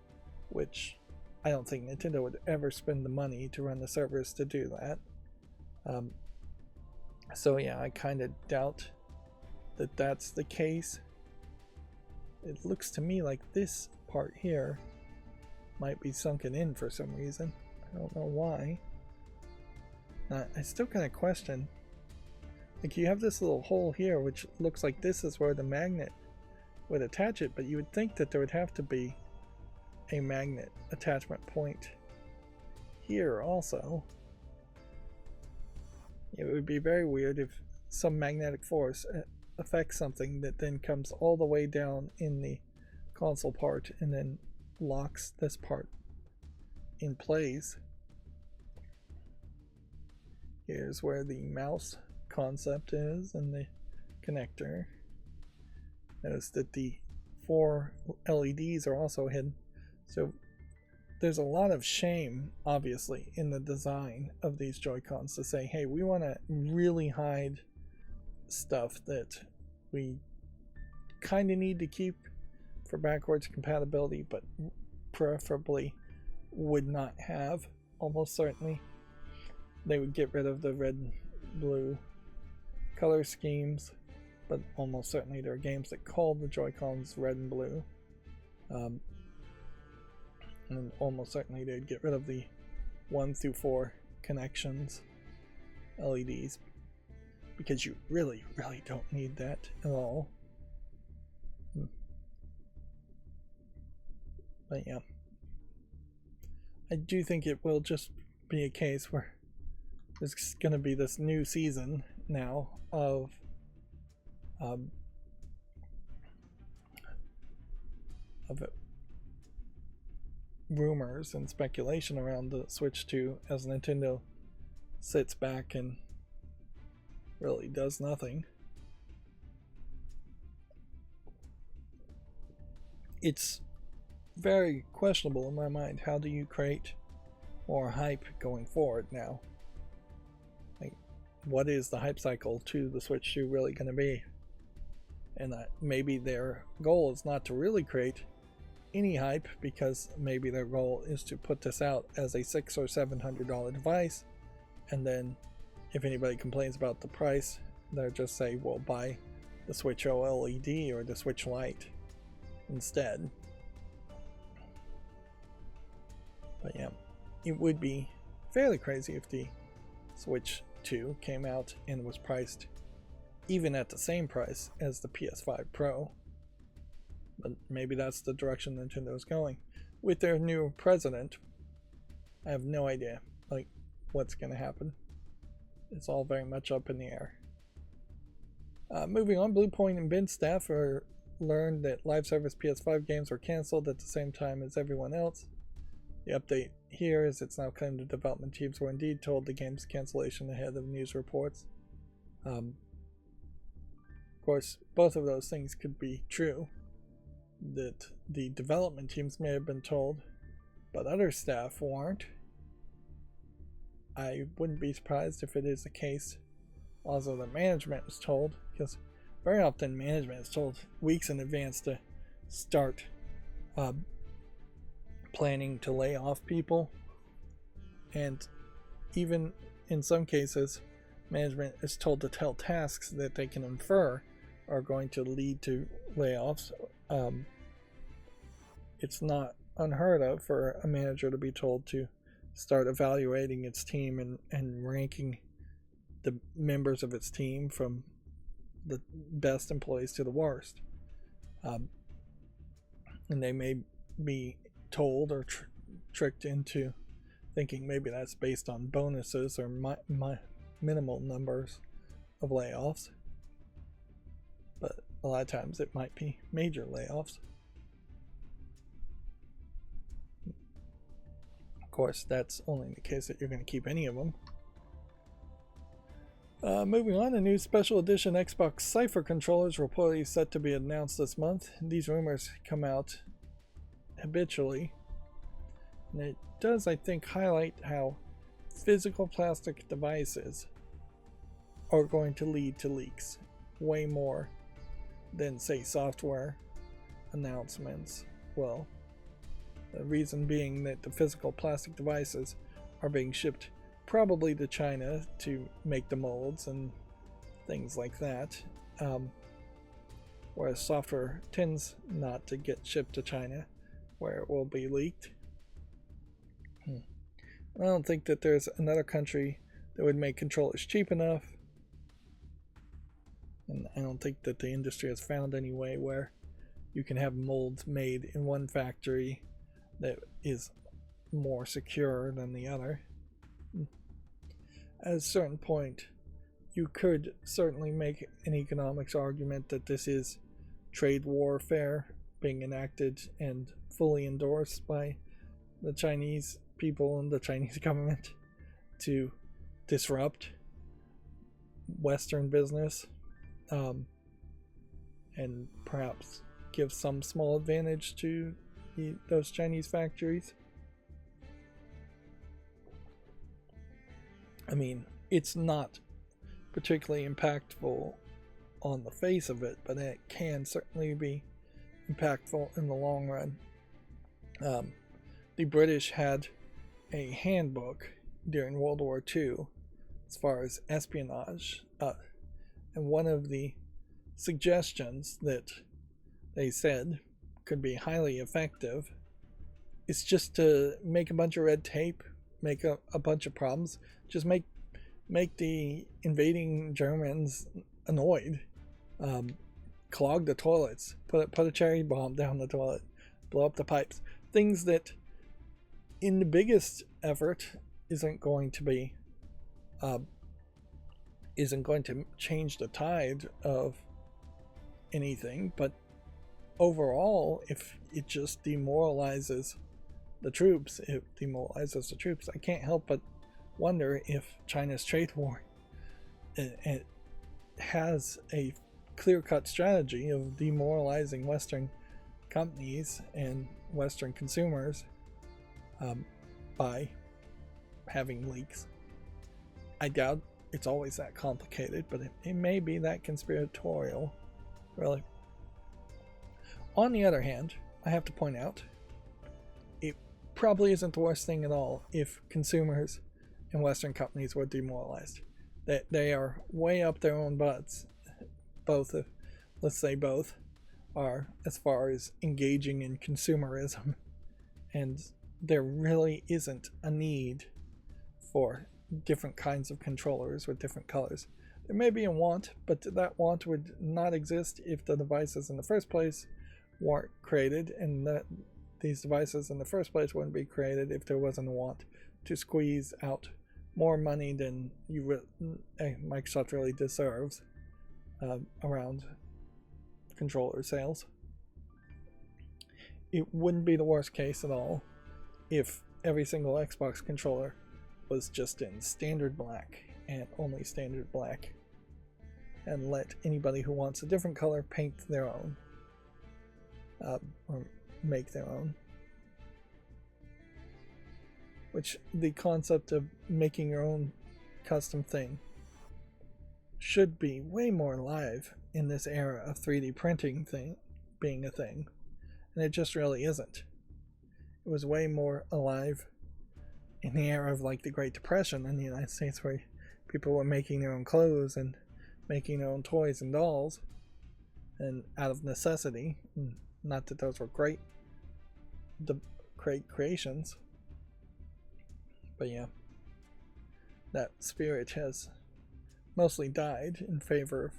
which I don't think Nintendo would ever spend the money to run the servers to do that. So yeah, I kind of doubt that that's the case. It looks to me like this part here might be sunken in for some reason. I don't know why. I still kind of question, like, you have this little hole here which looks like this is where the magnet would attach it, but you would think that there would have to be a magnet attachment point here also. It would be very weird if some magnetic force affects something that then comes all the way down in the console part and then locks this part in place. Here's where the mouse concept is and the connector. Notice that the 4 LEDs are also hidden. So there's a lot of shame, obviously, in the design of these Joy-Cons to say, hey, we want to really hide stuff that we kind of need to keep for backwards compatibility, but preferably would not have. Almost certainly they would get rid of the red and blue color schemes, but almost certainly there are games that call the Joy-Cons red and blue. And almost certainly they'd get rid of the 1 through 4 connections LEDs, because you really don't need that at all. But yeah, I do think it will just be a case where there's going to be this new season now of rumors and speculation around the Switch 2 as Nintendo sits back and really does nothing. It's very questionable in my mind. How do you create more hype going forward now? Like, what is the hype cycle to the Switch 2 really going to be? And maybe their goal is not to really create any hype, because maybe their goal is to put this out as a $600 or $700 device, and then if anybody complains about the price, they'll just say, well, buy the Switch OLED or the Switch Lite instead. But yeah, it would be fairly crazy if the Switch 2 came out and was priced even at the same price as the PS5 Pro. But maybe that's the direction Nintendo is going. With their new president, I have no idea like what's going to happen. It's all very much up in the air. Moving on, Bluepoint and Ben staff learned that live service PS5 games were canceled at the same time as everyone else. The update here is it's now claimed the development teams were indeed told the game's cancellation ahead of news reports. Of course, both of those things could be true. That the development teams may have been told, but other staff weren't. I wouldn't be surprised if it is the case also that management was told, because very often management is told weeks in advance to start planning to lay off people, and even in some cases management is told to tell tasks that they can infer are going to lead to layoffs. It's not unheard of for a manager to be told to start evaluating its team and ranking the members of its team from the best employees to the worst. And they may be told or tricked into thinking maybe that's based on bonuses or minimal numbers of layoffs. But a lot of times it might be major layoffs. Of course, that's only in the case that you're going to keep any of them. Moving on, a new special edition Xbox Cypher controllers reportedly set to be announced this month. These rumors come out habitually, and it does, I think, highlight how physical plastic devices are going to lead to leaks way more than, say, software announcements will. The reason being that the physical plastic devices are being shipped probably to China to make the molds and things like that, whereas software tends not to get shipped to China where it will be leaked. I don't think that there's another country that would make controllers cheap enough, and I don't think that the industry has found any way where you can have molds made in one factory that is more secure than the other. At a certain point, you could certainly make an economics argument that this is trade warfare being enacted and fully endorsed by the Chinese people and the Chinese government to disrupt Western business, and perhaps give some small advantage to those Chinese factories. I mean, it's not particularly impactful on the face of it, but it can certainly be impactful in the long run. The British had a handbook during World War II as far as espionage, and one of the suggestions that they said could be highly effective is just to make a bunch of red tape, make a bunch of problems, just make the invading Germans annoyed, clog the toilets, put a cherry bomb down the toilet, blow up the pipes, things that in the biggest effort isn't going to change the tide of anything, but overall, if it just demoralizes the troops, I can't help but wonder if China's trade war it has a clear-cut strategy of demoralizing Western companies and Western consumers by having leaks. I doubt it's always that complicated, but it may be that conspiratorial, really. On the other hand, I have to point out, it probably isn't the worst thing at all if consumers and Western companies were demoralized. That they are way up their own butts. Let's say both are, as far as engaging in consumerism, and there really isn't a need for different kinds of controllers with different colors. There may be a want, but that want would not exist if the devices in the first place weren't created, and that these devices in the first place wouldn't be created if there wasn't a want to squeeze out more money than Microsoft really deserves around controller sales. It wouldn't be the worst case at all if every single Xbox controller was just in standard black and only standard black, and let anybody who wants a different color paint their own or make their own. Which, the concept of making your own custom thing should be way more alive in this era of 3D printing being a thing, and it just really isn't. It was way more alive in the era of like the Great Depression in the United States, where people were making their own clothes and making their own toys and dolls, and out of necessity. Not that those were great creations, but yeah, that spirit has mostly died in favor of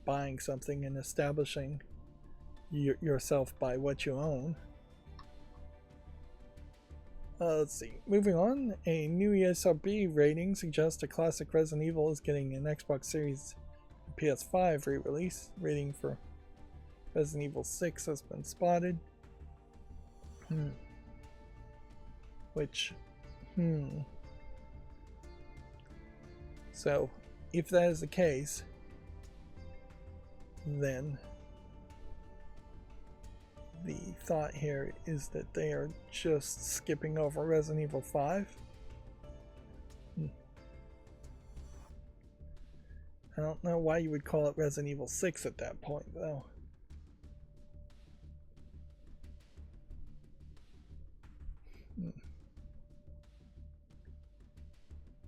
buying something and establishing yourself by what you own. Let's see. Moving on, a new ESRB rating suggests a classic Resident Evil is getting an Xbox Series PS5 re-release. Rating for Resident Evil 6 has been spotted. So, if that is the case, then the thought here is that they are just skipping over Resident Evil 5. I don't know why you would call it Resident Evil 6 at that point, though.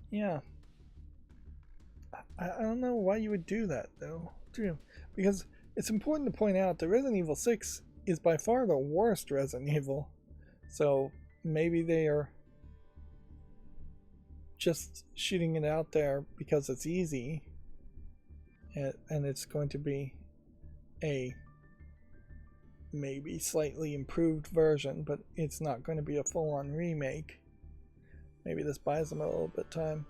Yeah. I don't know why you would do that, though. Because it's important to point out that Resident Evil 6 is by far the worst Resident Evil. So maybe they are just shooting it out there because it's easy. And it's going to be a maybe slightly improved version, but it's not going to be a full-on remake. Maybe this buys them a little bit of time.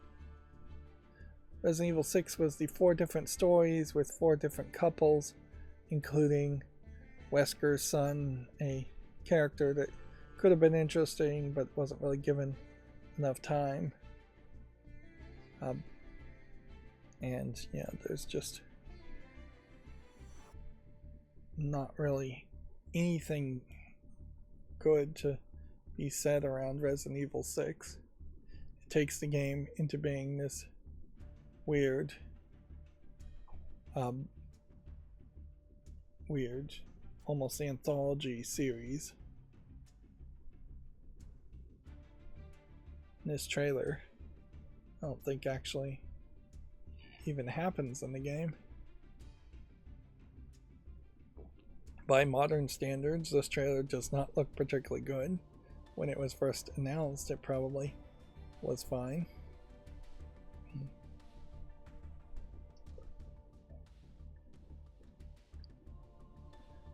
Resident Evil 6 was the 4 different stories with 4 different couples, including Wesker's son, a character that could have been interesting but wasn't really given enough time. And yeah, there's just not really anything good to be said around Resident Evil 6. It takes the game into being this weird, almost anthology series. This trailer, I don't think actually even happens in the game. By modern standards, this trailer does not look particularly good. When it was first announced, it probably was fine.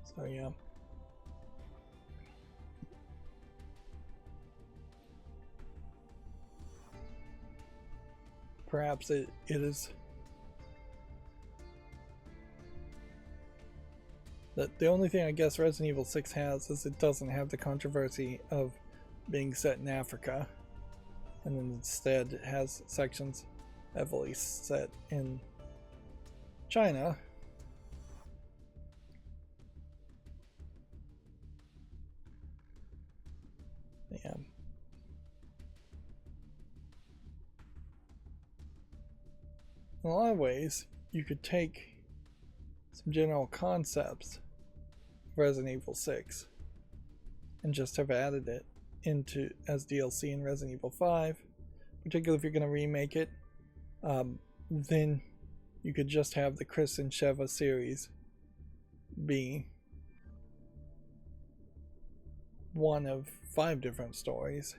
So yeah. Perhaps it is the only thing I guess Resident Evil 6 has is it doesn't have the controversy of being set in Africa, and then instead it has sections heavily set in China. Yeah. In a lot of ways, you could take some general concepts of Resident Evil 6 and just have added it into as DLC in Resident Evil 5, particularly if you're going to remake it. Then you could just have the Chris and Sheva series be one of 5 different stories.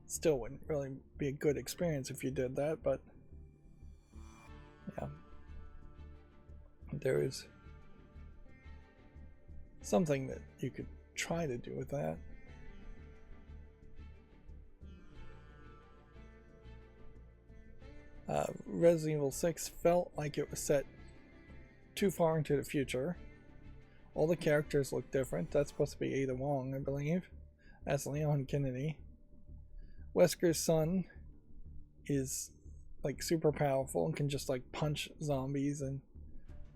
Still wouldn't really be a good experience if you did that, but yeah, there is something that you could try to do with that. Resident Evil 6 felt like it was set too far into the future. All the characters look different. That's supposed to be Ada Wong, I believe. That's Leon Kennedy. Wesker's son is like super powerful and can just like punch zombies and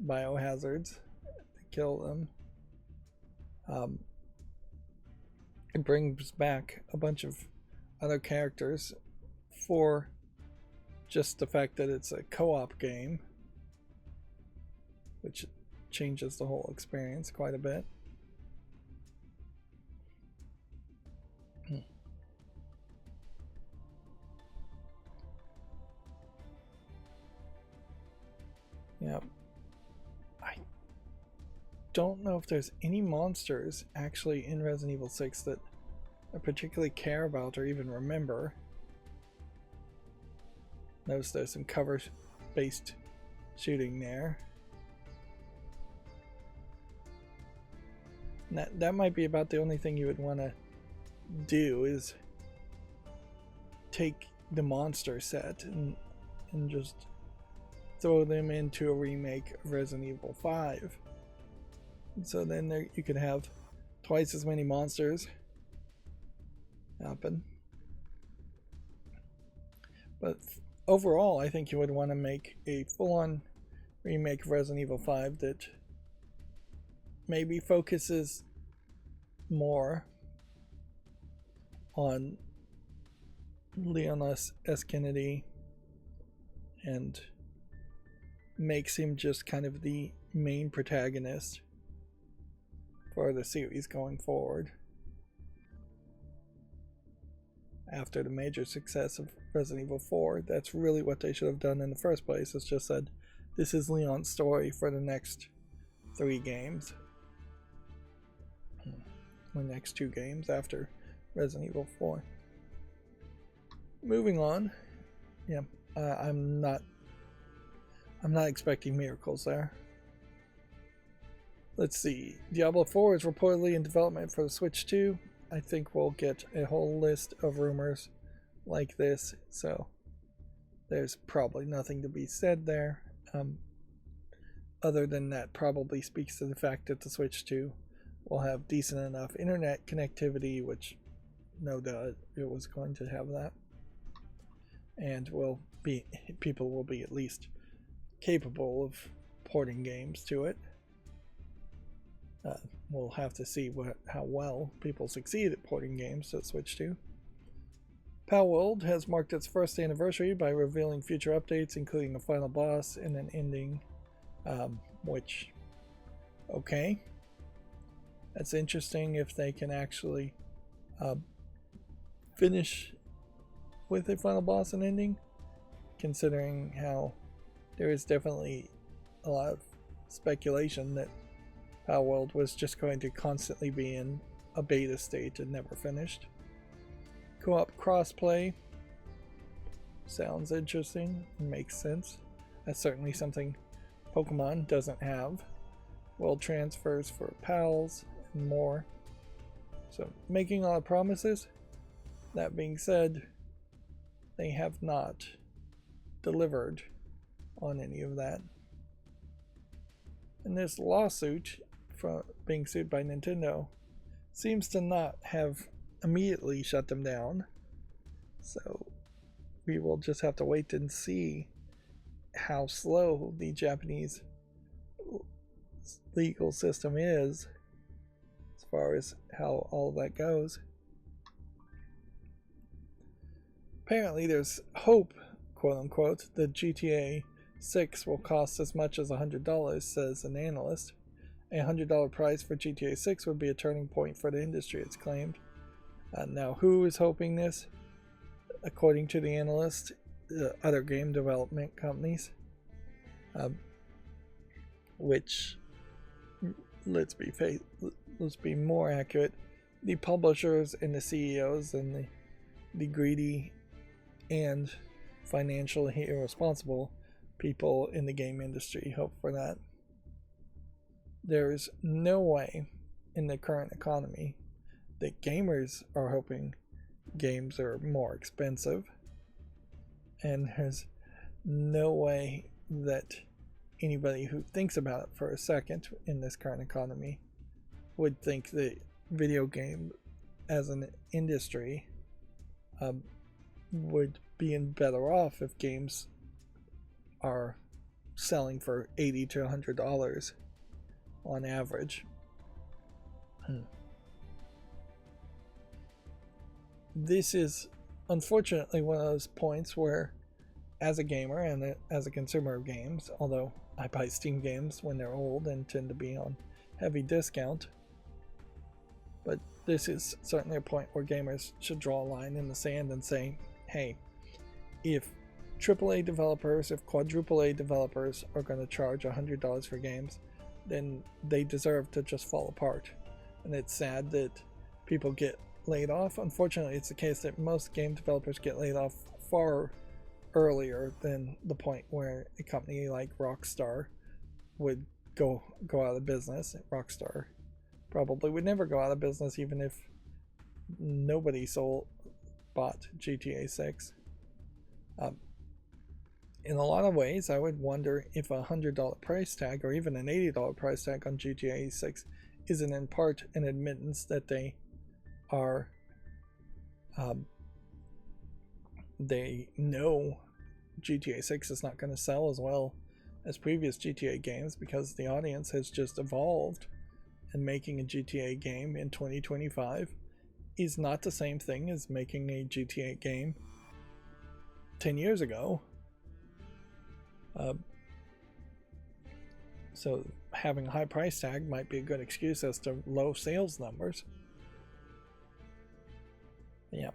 biohazards to kill them. It brings back a bunch of other characters for just the fact that it's a co-op game, which changes the whole experience quite a bit. Yeah, I don't know if there's any monsters actually in Resident Evil 6 that I particularly care about or even remember. Notice there's some cover-based shooting there. That might be about the only thing you would want to do is take the monster set and just throw them into a remake of Resident Evil 5. So then there, you could have twice as many monsters happen. But overall, I think you would want to make a full-on remake of Resident Evil 5 that maybe focuses more on Leon S. Kennedy and makes him just kind of the main protagonist for the series going forward. After the major success of Resident Evil 4, that's really what they should have done in the first place. It's just said, this is Leon's story for the next 3 games. The next 2 games after Resident Evil 4. Moving on. Yeah, I'm not expecting miracles there. Let's see. Diablo 4 is reportedly in development for the Switch 2. I think we'll get a whole list of rumors like this, so there's probably nothing to be said there. Other than that, probably speaks to the fact that the Switch 2 will have decent enough internet connectivity, which no doubt it was going to have that, and people will be at least capable of porting games to it. We'll have to see how well people succeed at porting games to Switch 2. Palworld has marked its first anniversary by revealing future updates, including a final boss and an ending, which, okay. That's interesting if they can actually finish with a final boss and ending, considering how there is definitely a lot of speculation that Palworld was just going to constantly be in a beta state and never finished. Co-op crossplay sounds interesting and makes sense. That's certainly something Pokemon doesn't have. World transfers for pals and more. So making a lot of promises. That being said, they have not delivered on any of that. And this lawsuit for being sued by Nintendo seems to not have immediately shut them down. So we will just have to wait and see how slow the Japanese legal system is as far as how all that goes. Apparently there's hope, quote unquote, that GTA 6 will cost as much as $100, says an analyst. A $100 price for GTA 6 would be a turning point for the industry, it's claimed. Now, who is hoping this? According to the analyst, other game development companies, which, let's be more accurate, the publishers and the CEOs and the greedy and financially irresponsible people in the game industry hope for that. There's no way in the current economy that gamers are hoping games are more expensive, and there's no way that anybody who thinks about it for a second in this current economy would think that video game as an industry would be better off if games are selling for $80 to $100 on average. This is unfortunately one of those points where, as a gamer and as a consumer of games, although I buy Steam games when they're old and tend to be on heavy discount, but this is certainly a point where gamers should draw a line in the sand and say, hey, if AAA developers, if quadruple A developers are going to charge $100 for games, then they deserve to just fall apart. And it's sad that people get laid off. Unfortunately, it's the case that most game developers get laid off far earlier than the point where a company like Rockstar would go out of business. Rockstar probably would never go out of business even if nobody bought GTA 6. In a lot of ways, I would wonder if a $100 price tag or even an $80 price tag on GTA 6 isn't in part an admittance that they are, they know GTA 6 is not going to sell as well as previous GTA games because the audience has just evolved, and making a GTA game in 2025 is not the same thing as making a GTA game 10 years ago. So having a high price tag might be a good excuse as to low sales numbers. Yeah.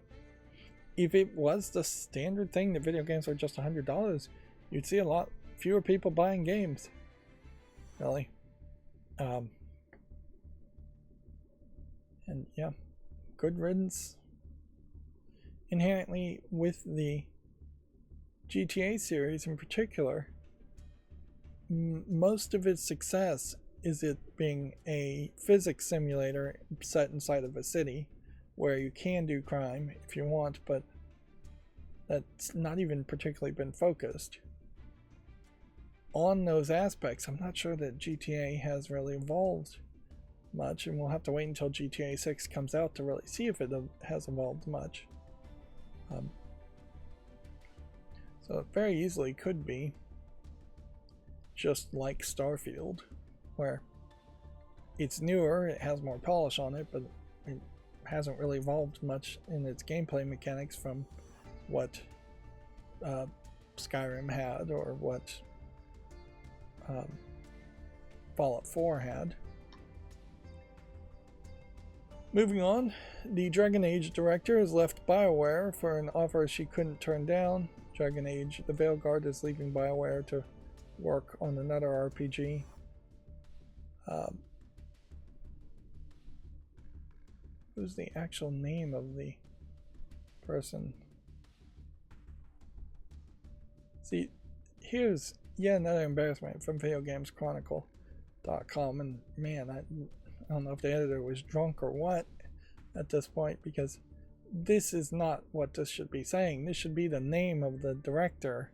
If it was the standard thing that video games are just $100, you'd see a lot fewer people buying games. Really. And yeah, good riddance. Inherently, with the GTA series in particular, most of its success is it being a physics simulator set inside of a city where you can do crime if you want, but that's not even particularly been focused on those aspects. I'm not sure that GTA has really evolved much, and we'll have to wait until GTA 6 comes out to really see if it has evolved much. So it very easily could be just like Starfield, where it's newer, it has more polish on it, but it hasn't really evolved much in its gameplay mechanics from what Skyrim had or what Fallout 4 had. Moving on, the Dragon Age director has left BioWare for an offer she couldn't turn down. Dragon Age, the Veilguard, is leaving BioWare to work on another RPG. Who's the actual name of the person? See, here's yet another embarrassment from VideoGamesChronicle.com, and man, I don't know if the editor was drunk or what at this point, because this is not what this should be saying. This should be the name of the director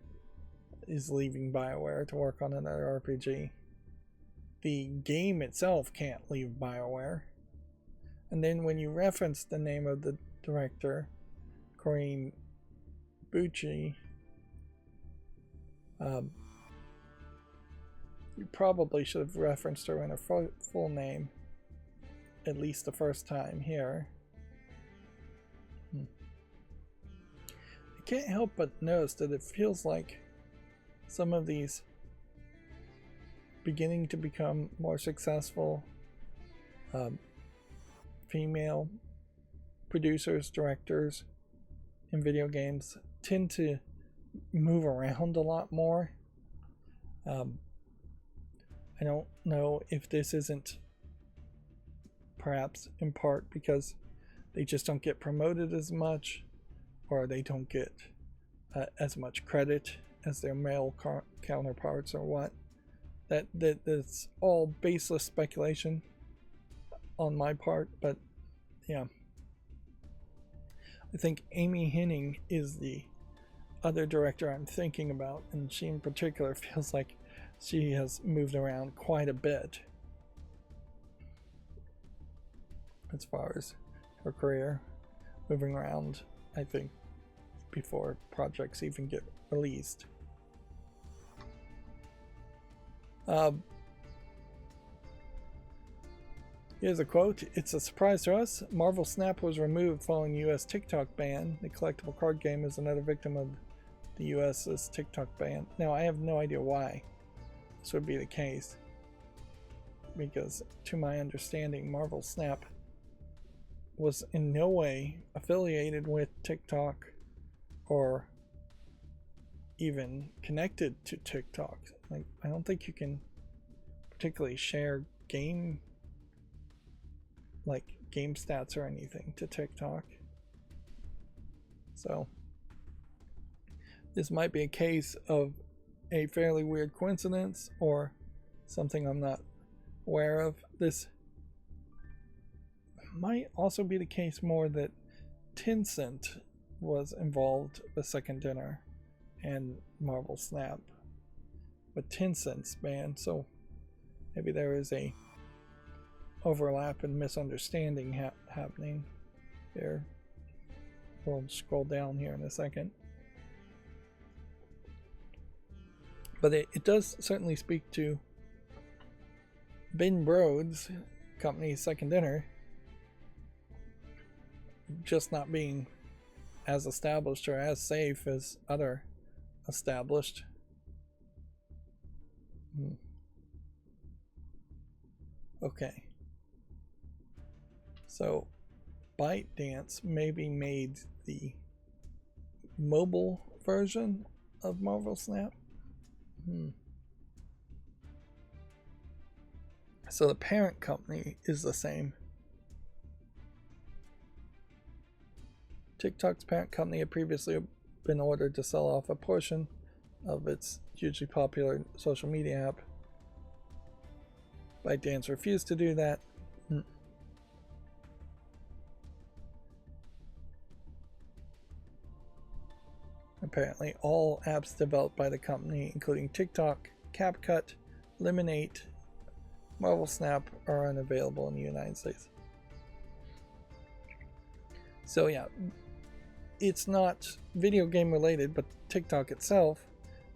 is leaving BioWare to work on another RPG. The game itself can't leave BioWare. And then when you reference the name of the director, Corinne Bucci, you probably should have referenced her in her full name at least the first time here. I can't help but notice that it feels like some of these beginning to become more successful female producers, directors in video games tend to move around a lot more. I don't know if this isn't perhaps in part because they just don't get promoted as much, or they don't get as much credit as their male counterparts, or what. That's all baseless speculation on my part, but yeah. I think Amy Hennig is the other director I'm thinking about, and she in particular feels like she has moved around quite a bit as far as her career, moving around, I think, before projects even get released. Here's a quote. "It's a surprise to us. Marvel Snap was removed following US TikTok ban. The collectible card game is another victim of the US's TikTok ban." Now, I have no idea why this would be the case, because to my understanding, Marvel Snap was in no way affiliated with TikTok or even connected to TikTok. Like, I don't think you can particularly share game stats or anything to TikTok. So this might be a case of a fairly weird coincidence or something I'm not aware of. This might also be the case more that Tencent was involved with Second Dinner and Marvel Snap, but Tencent's banned, so maybe there is a overlap and misunderstanding happening here. We'll scroll down here in a second. But it does certainly speak to Ben Brode's company, Second Dinner, just not being as established or as safe as other established. Okay. So ByteDance maybe made the mobile version of Marvel Snap. So the parent company is the same. TikTok's parent company had previously been ordered to sell off a portion of its hugely popular social media app. ByteDance refused to do that. Apparently, all apps developed by the company, including TikTok, CapCut, Lemonade, Marvel Snap, are unavailable in the United States. So yeah, it's not video game related, but TikTok itself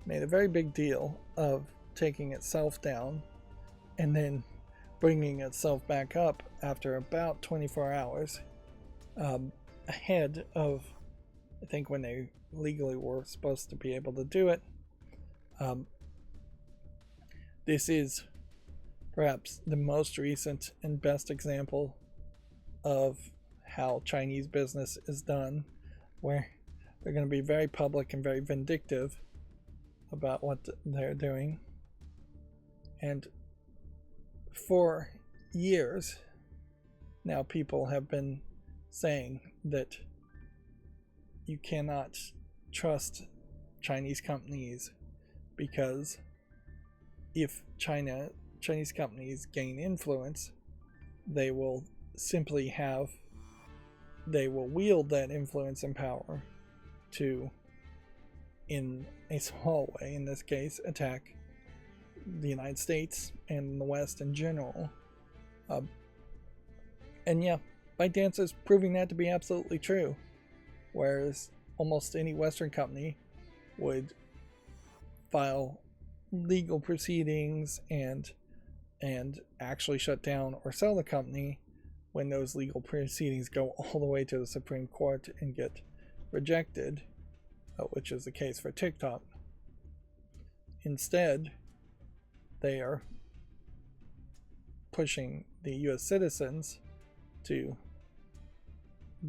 made a very big deal of taking itself down and then bringing itself back up after about 24 hours, ahead of, I think, when they legally were supposed to be able to do it. This is perhaps the most recent and best example of how Chinese business is done, where they're going to be very public and very vindictive about what they're doing. And for years now, people have been saying that you cannot trust Chinese companies because if Chinese companies gain influence, they will wield that influence and power to, in a small way in this case, attack the United States and the West in general. And yeah, ByteDance is proving that to be absolutely true. Whereas almost any Western company would file legal proceedings and actually shut down or sell the company when those legal proceedings go all the way to the Supreme Court and get rejected, which is the case for TikTok. Instead, they are pushing the US citizens to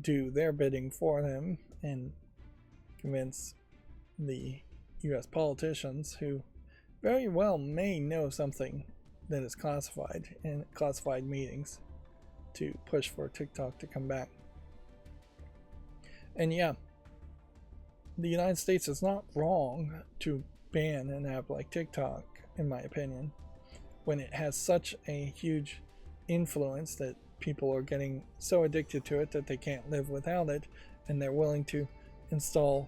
do their bidding for them and convince the US politicians, who very well may know something that is classified in classified meetings, to push for TikTok to come back. And yeah, the United States is not wrong to ban an app like TikTok, in my opinion, when it has such a huge influence that people are getting so addicted to it that they can't live without it, and they're willing to install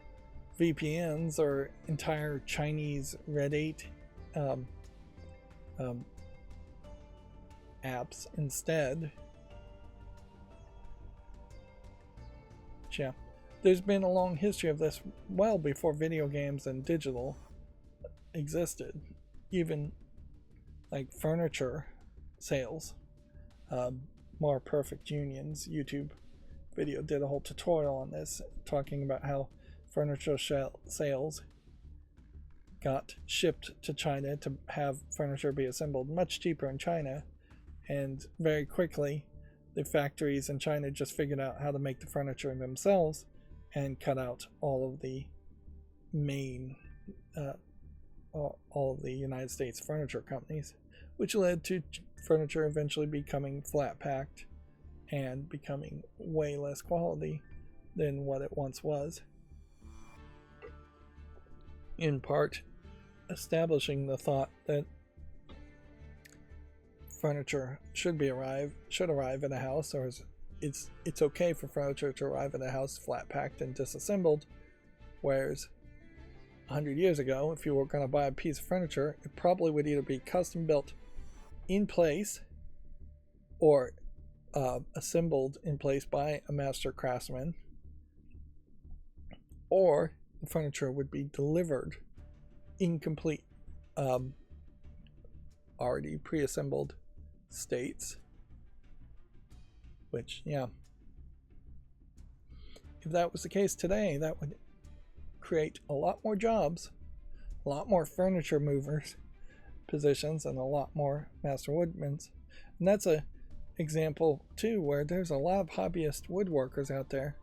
VPNs or entire Chinese Red 8 apps instead. Yeah, there's been a long history of this well before video games and digital existed. Even like furniture sales, More Perfect Unions YouTube video did a whole tutorial on this, talking about how furniture sales got shipped to China to have furniture be assembled much cheaper in China, and very quickly the factories in China just figured out how to make the furniture themselves and cut out all of the main all of the United States furniture companies, which led to furniture eventually becoming flat packed and becoming way less quality than what it once was, in part establishing the thought that furniture should arrive at a house, or it's okay for furniture to arrive at a house flat packed and disassembled, whereas 100 years ago, if you were going to buy a piece of furniture, it probably would either be custom built in place or assembled in place by a master craftsman, or the furniture would be delivered incomplete, already pre-assembled states. Which, yeah, if that was the case today, that would create a lot more jobs, a lot more furniture movers positions, and a lot more master woodmans. And that's a example too where there's a lot of hobbyist woodworkers out there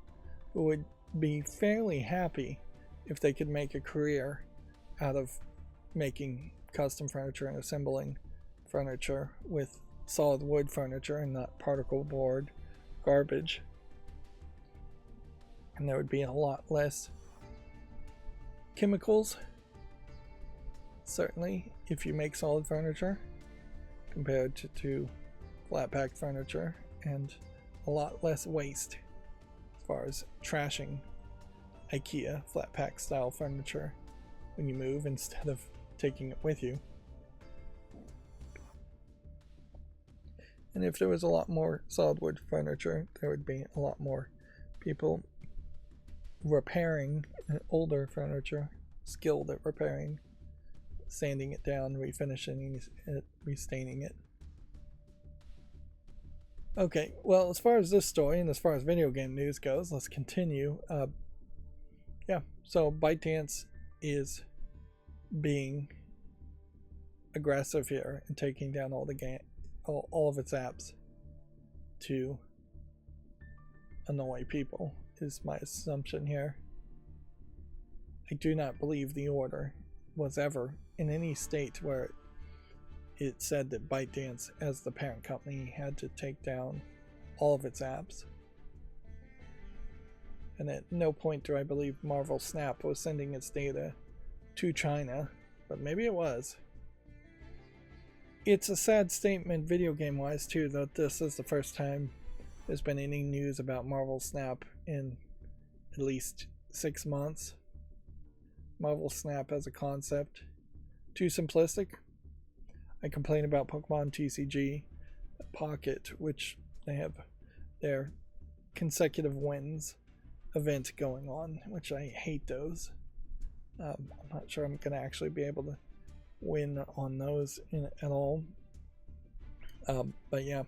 who would be fairly happy if they could make a career out of making custom furniture and assembling furniture with solid wood furniture and not particle board garbage. And there would be a lot less chemicals, certainly, if you make solid furniture compared to flat packed furniture, and a lot less waste as far as trashing IKEA flat pack style furniture when you move instead of taking it with you. And if there was a lot more solid wood furniture, there would be a lot more people repairing older furniture, skilled at repairing, sanding it down, refinishing it, restaining it. Okay, well, as far as this story and as far as video game news goes, let's continue. Yeah, so ByteDance is being aggressive here and taking down all of its apps to annoy people, is my assumption here. I do not believe the order was ever in any state where it said that ByteDance, as the parent company, had to take down all of its apps. And at no point do I believe Marvel Snap was sending its data to China, but maybe it was. It's a sad statement video game wise too, that this is the first time there's been any news about Marvel Snap in at least 6 months. Marvel Snap as a concept, too simplistic. I complain about Pokemon TCG Pocket, which they have their consecutive wins event going on, which I hate those. I'm not sure I'm going to actually be able to win on those at all. But yeah,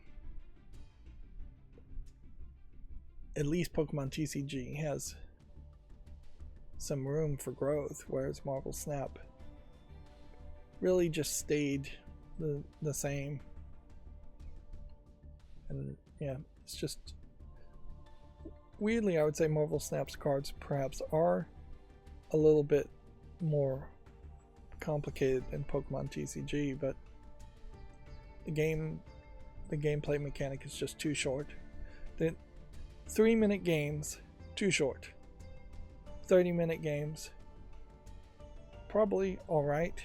at least Pokemon TCG has some room for growth, whereas Marvel Snap really just stayed the same. And yeah, it's just weirdly, I would say Marvel Snap's cards perhaps are a little bit more complicated than Pokemon TCG, but the gameplay mechanic is just too short. The 3-minute games, too short. 30-minute games, probably alright.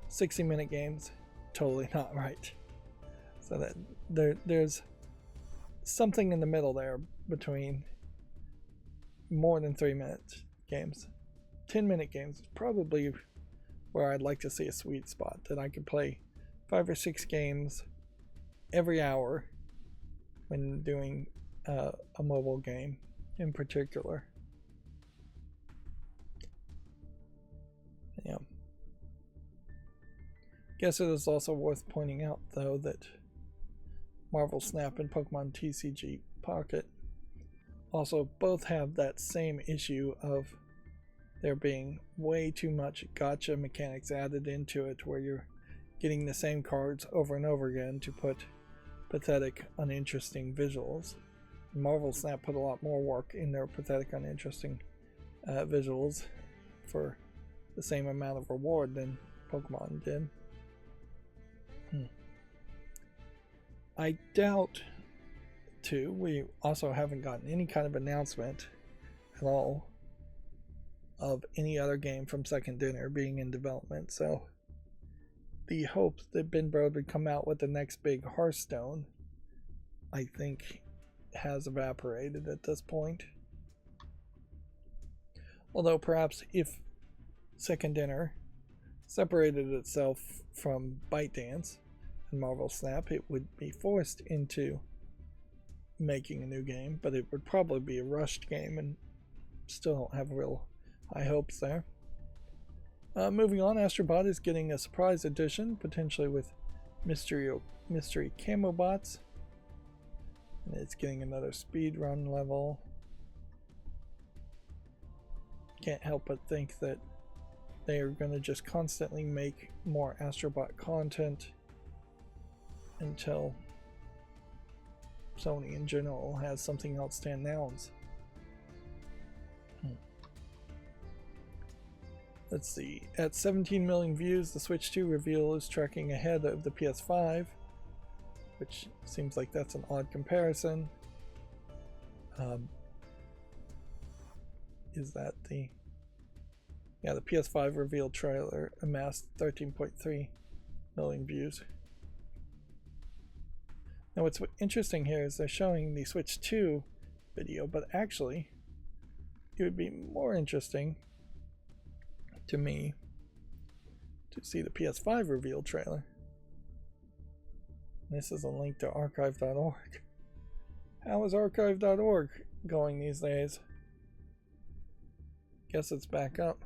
60-minute games, totally not right. So that there's something in the middle there between more than 3-minute games. 10-minute games is probably where I'd like to see a sweet spot, that I could play 5 or 6 games every hour when doing a mobile game in particular. Yeah. Guess it is also worth pointing out, though, that Marvel Snap and Pokemon TCG Pocket also both have that same issue of there being way too much gacha mechanics added into it, where you're getting the same cards over and over again to put pathetic, uninteresting visuals. Marvel Snap put a lot more work in their pathetic, uninteresting visuals for the same amount of reward than Pokemon did. I doubt, too, we also haven't gotten any kind of announcement at all of any other game from Second Dinner being in development, so the hopes that Ben Brode would come out with the next big Hearthstone, I think, has evaporated at this point. Although perhaps if Second Dinner separated itself from ByteDance and Marvel Snap, it would be forced into making a new game, but it would probably be a rushed game, and still don't have real high hopes there. Moving on, Astrobot is getting a surprise edition, potentially with mystery camo bots, and it's getting another speedrun level. Can't help but think that they are going to just constantly make more Astrobot content until Sony in general has something else to announce. Let's see, at 17 million views, the Switch 2 reveal is tracking ahead of the PS5, which seems like that's an odd comparison. Is that the... Yeah, the PS5 reveal trailer amassed 13.3 million views. Now what's interesting here is they're showing the Switch 2 video, but actually it would be more interesting to me to see the PS5 reveal trailer. This is a link to archive.org. How is archive.org going these days? Guess it's back up.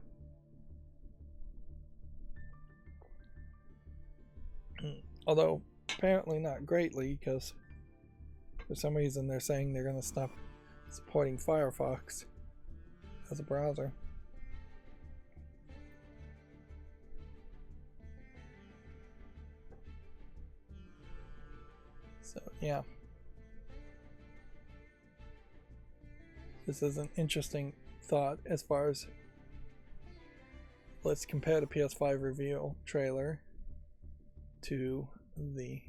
Although apparently not greatly, because for some reason they're saying they're going to stop supporting Firefox as a browser. So yeah, this is an interesting thought as far as, let's compare the PS5 reveal trailer to the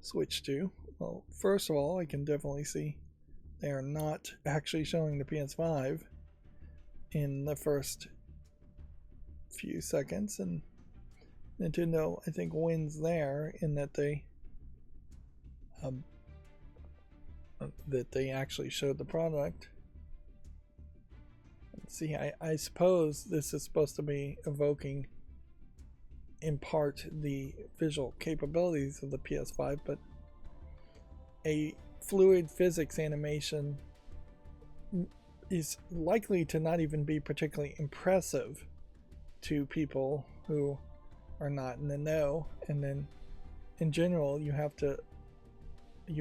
Switch 2. Well, first of all, I can definitely see they are not actually showing the PS5 in the first few seconds, and Nintendo, I think, wins there in that they actually showed the product. Let's see, I suppose this is supposed to be evoking in part the visual capabilities of the PS5, but a fluid physics animation is likely to not even be particularly impressive to people who are not in the know. And then in general, you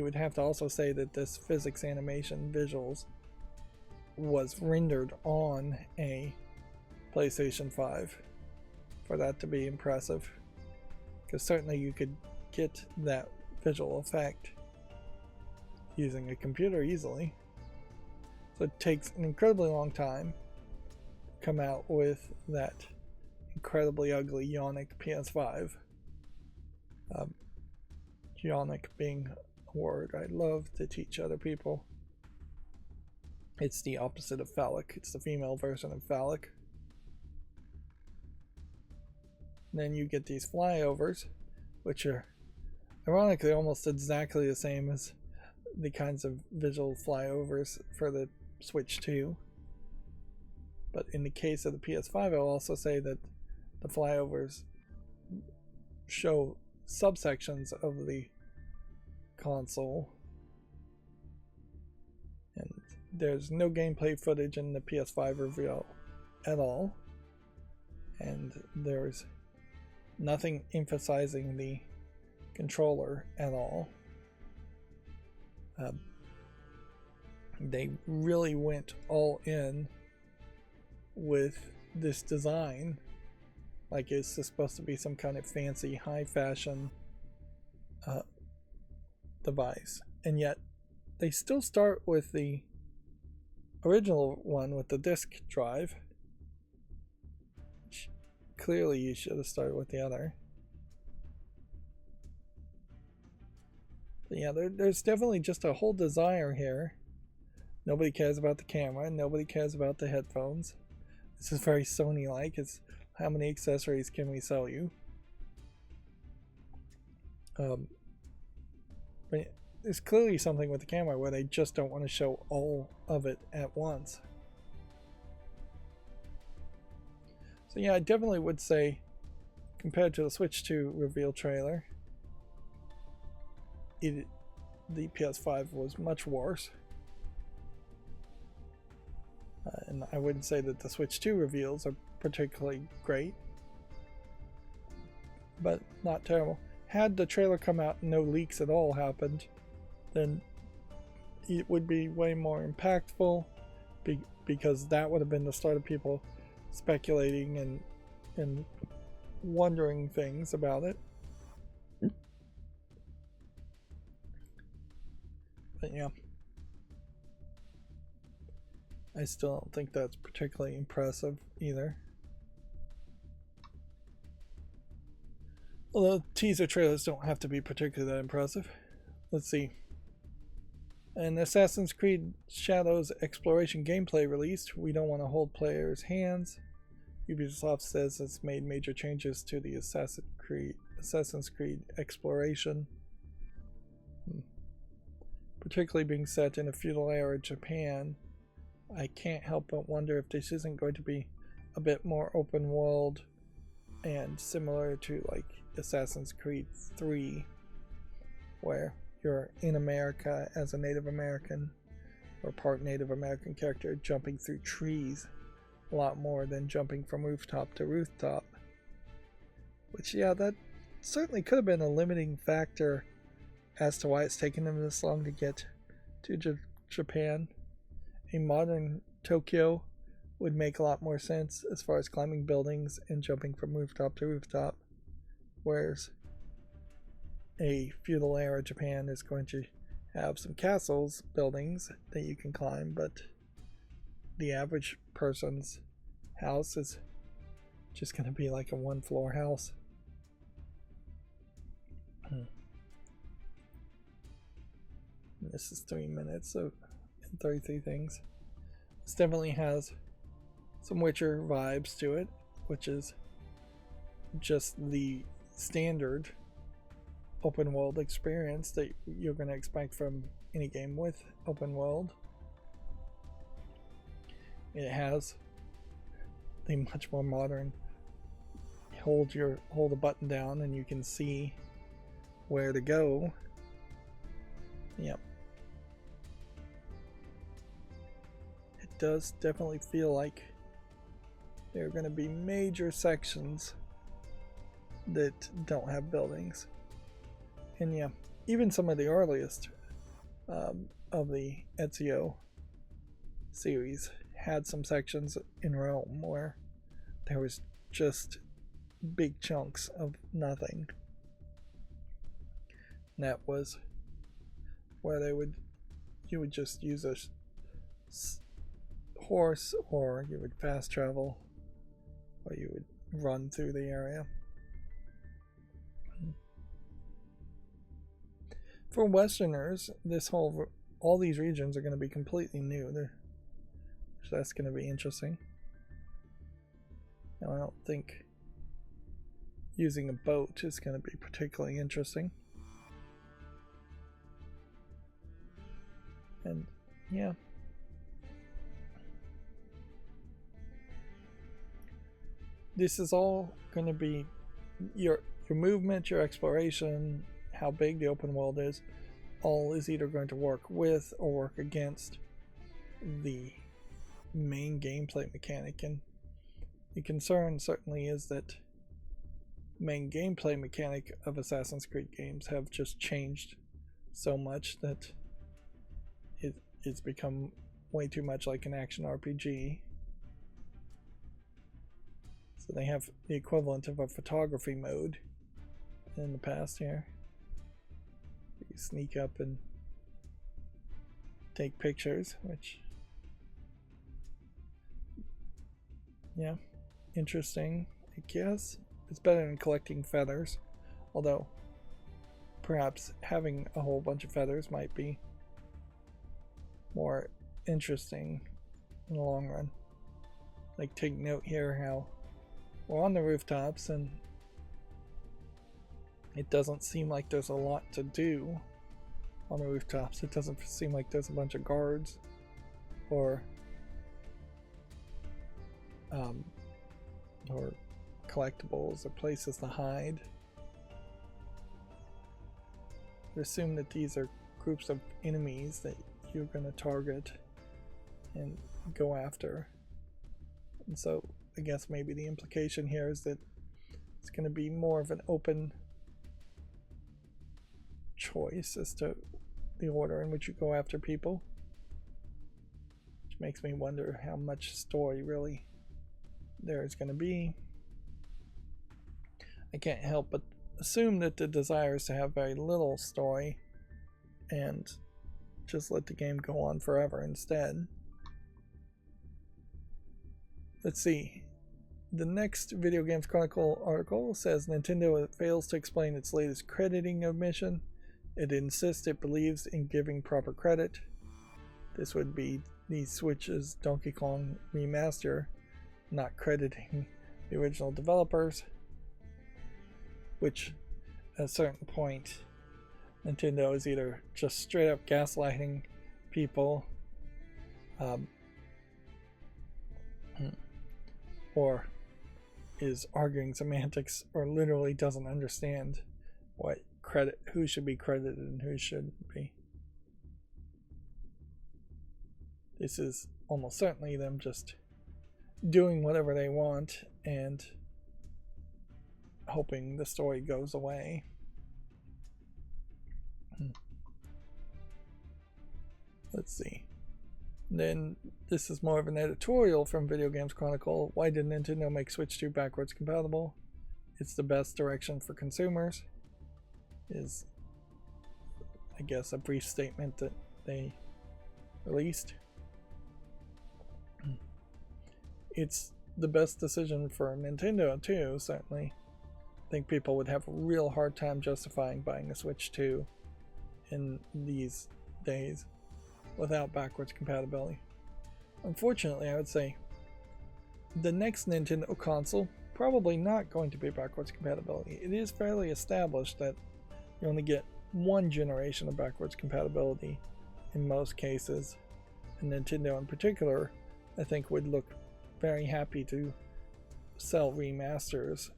would have to also say that this physics animation visuals was rendered on a PlayStation 5 for that to be impressive, because certainly you could get that visual effect using a computer easily. So it takes an incredibly long time to come out with that incredibly ugly Yonic PS5. Yonic being a word I love to teach other people. It's the opposite of phallic. It's the female version of phallic. Then you get these flyovers, which are ironically almost exactly the same as the kinds of visual flyovers for the Switch 2. But in the case of the PS5, I'll also say that the flyovers show subsections of the console, and there's no gameplay footage in the PS5 reveal at all, and there's nothing emphasizing the controller at all. They really went all in with this design, like it's supposed to be some kind of fancy high fashion device, and yet they still start with the original one with the disk drive. Clearly you should have started with the other. But yeah, there's definitely just a whole desire here. Nobody cares about the camera, nobody cares about the headphones. This is very Sony-like. It's how many accessories can we sell you? But there's clearly something with the camera where they just don't want to show all of it at once. So yeah, I definitely would say, compared to the Switch 2 reveal trailer, the PS5 was much worse. And I wouldn't say that the Switch 2 reveals are particularly great, but not terrible. Had the trailer come out and no leaks at all happened, then it would be way more impactful, because that would have been the start of people speculating and wondering things about it. But yeah, I still don't think that's particularly impressive either. Although teaser trailers don't have to be particularly that impressive. Let's see. An Assassin's Creed Shadows exploration gameplay released. We don't want to hold players' hands. Ubisoft says it's made major changes to the Assassin's Creed exploration. Particularly being set in a feudal era Japan. I can't help but wonder if this isn't going to be a bit more open world and similar to like Assassin's Creed 3, where you're in America as a Native American or part Native American character jumping through trees a lot more than jumping from rooftop to rooftop. Which, yeah, that certainly could have been a limiting factor as to why it's taken them this long to get to Japan. A modern Tokyo would make a lot more sense as far as climbing buildings and jumping from rooftop to rooftop, whereas a feudal era Japan is going to have some castles, buildings that you can climb, but the average person's house is just going to be like a one-floor house. This is 3 minutes and 33 things. This definitely has some Witcher vibes to it, which is just the standard open world experience that you're going to expect from any game with open world. It has the much more modern hold a button down and you can see where to go. Yep. It does definitely feel like there are going to be major sections that don't have buildings. And yeah, even some of the earliest of the Ezio series had some sections in Rome where there was just big chunks of nothing. And that was where you would just use a horse, or you would fast travel, or you would run through the area. For Westerners, all these regions are going to be completely new. So that's going to be interesting. Now, I don't think using a boat is going to be particularly interesting. And yeah, this is all going to be your movement, your exploration, how big the open world is. All is either going to work with or work against the main gameplay mechanic. And the concern certainly is that main gameplay mechanic of Assassin's Creed games have just changed so much that it's become way too much like an action RPG. So they have the equivalent of a photography mode in the past here. You sneak up and take pictures, which, yeah, interesting, I guess. It's better than collecting feathers, although perhaps having a whole bunch of feathers might be more interesting in the long run. Like, take note here how we're on the rooftops and it doesn't seem like there's a lot to do. on the rooftops. It doesn't seem like there's a bunch of guards or collectibles or places to hide. I assume that these are groups of enemies that you're going to target and go after. And so I guess maybe the implication here is that it's going to be more of an open choice as to the order in which you go after people, which makes me wonder how much story really there is going to be. I can't help but assume that the desire is to have very little story and just let the game go on forever instead. Let's see. The next Video Games Chronicle article says Nintendo fails to explain its latest crediting omission. It insists it believes in giving proper credit. This would be the Switch's Donkey Kong remaster, not crediting the original developers, which at a certain point Nintendo is either just straight up gaslighting people or is arguing semantics or literally doesn't understand what who should be credited and who shouldn't be. This is almost certainly them just doing whatever they want and hoping the story goes away. Let's see. Then this is more of an editorial from Video Games Chronicle. Why did Nintendo make Switch 2 backwards compatible? It's the best direction for consumers. Is, I guess, a brief statement that they released. It's the best decision for Nintendo too, certainly. I think people would have a real hard time justifying buying a Switch 2 in these days without backwards compatibility. Unfortunately, I would say the next Nintendo console probably not going to be backwards compatibility. It is fairly established that you only get one generation of backwards compatibility in most cases, and Nintendo in particular I think would look very happy to sell remasters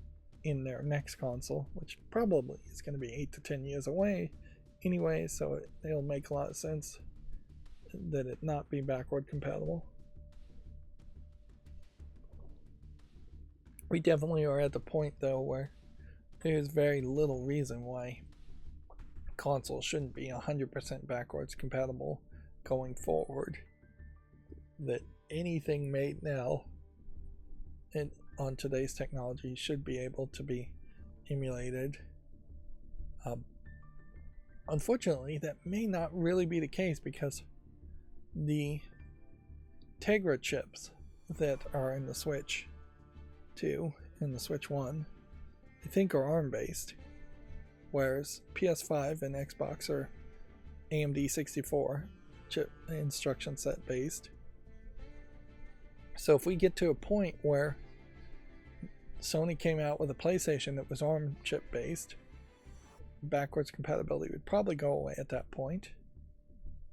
in their next console, which probably is going to be 8 to 10 years away anyway, so it'll make a lot of sense that it not be backward compatible. We definitely are at the point though where there's very little reason why consoles shouldn't be 100% backwards compatible going forward. That anything made now and on today's technology should be able to be emulated. Unfortunately, that may not really be the case because the Tegra chips that are in the Switch 2 and the Switch 1 I think are ARM based, whereas PS5 and Xbox are AMD 64 chip instruction set based. So if we get to a point where Sony came out with a PlayStation that was ARM chip based, backwards compatibility would probably go away at that point.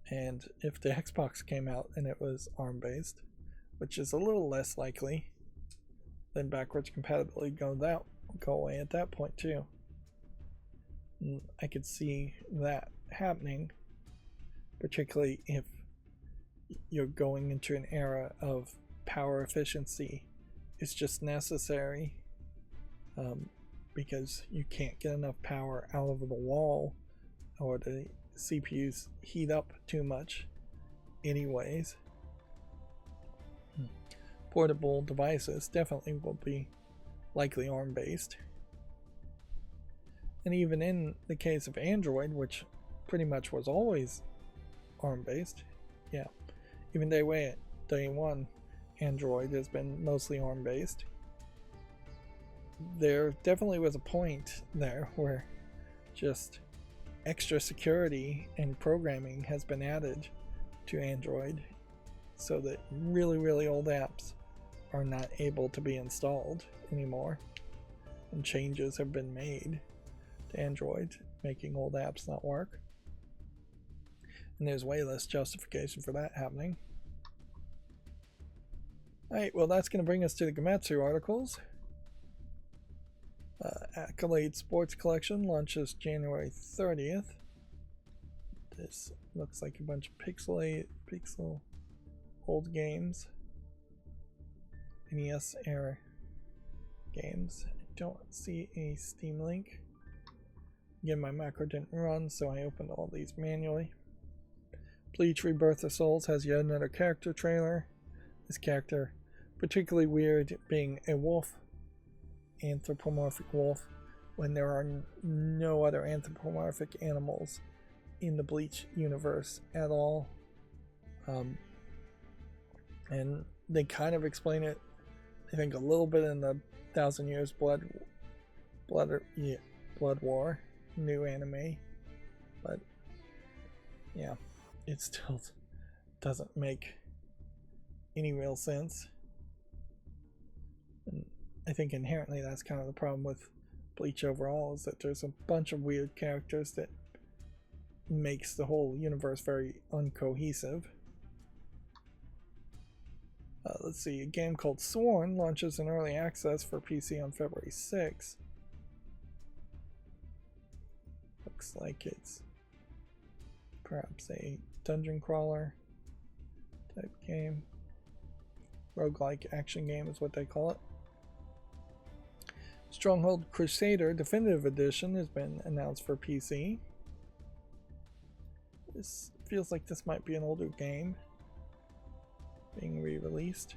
And if the Xbox came out and it was ARM based, which is a little less likely, then backwards compatibility go away at that point too. And I could see that happening, particularly if you're going into an era of power efficiency. It's just necessary because you can't get enough power out of the wall or the CPUs heat up too much anyways. Portable devices definitely will be likely ARM based. And even in the case of Android, which pretty much was always ARM based, yeah, even day one, Android has been mostly ARM based. There definitely was a point there where just extra security and programming has been added to Android so that really old apps are not able to be installed anymore, and changes have been made to Android making old apps not work. And there's way less justification for that happening. Alright, well that's going to bring us to the Gematsu articles. Accolade Sports Collection launches January 30th. This looks like a bunch of pixel old games. NES era games. I don't see a Steam link. Again, my macro didn't run, so I opened all these manually. Bleach Rebirth of Souls has yet another character trailer. This character, particularly weird, being a wolf, anthropomorphic wolf, when there are no other anthropomorphic animals in the Bleach universe at all. And they kind of explain it, I think, a little bit in the Thousand Years Blood War new anime, but yeah, it still doesn't make any real sense. And I think inherently that's kind of the problem with Bleach overall, is that there's a bunch of weird characters that makes the whole universe very uncohesive. Let's see, a game called Sworn launches in early access for PC on February 6th. Looks like it's perhaps a dungeon crawler type game. Roguelike action game is what they call it. Stronghold Crusader Definitive Edition has been announced for PC. This feels like this might be an older game being re-released.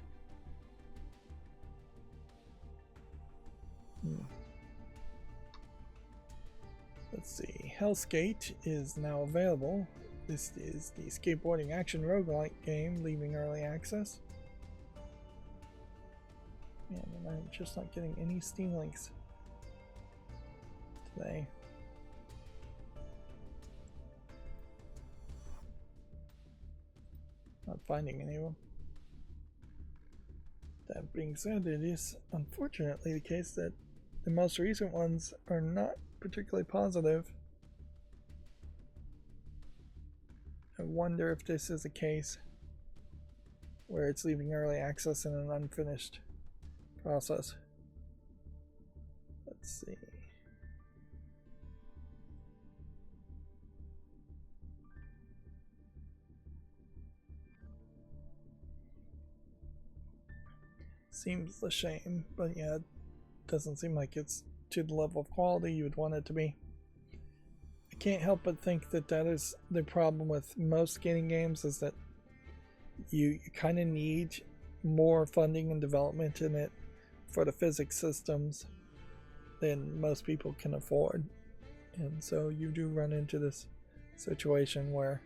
Let's see, Hellskate is now available. This is the skateboarding action roguelike game leaving early access. Man, and I'm just not getting any Steam links today. Not finding any of them. That being said, it is unfortunately the case that the most recent ones are not particularly positive. I wonder if this is a case where it's leaving early access in an unfinished process. Let's see. Seems a shame, but yeah, it doesn't seem like it's to the level of quality you would want it to be. I can't help but think that that is the problem with most skating games, is that you kind of need more funding and development in it for the physics systems than most people can afford. And so you do run into this situation where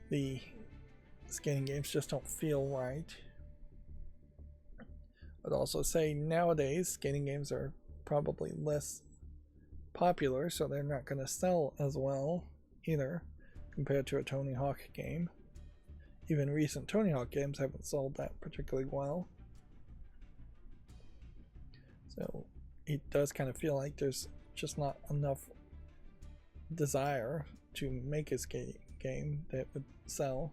the skating games just don't feel right. I'd also say nowadays skating games are probably less popular, so they're not going to sell as well either compared to a Tony Hawk game. Even recent Tony Hawk games haven't sold that particularly well. So it does kind of feel like there's just not enough desire to make a skating game that would sell.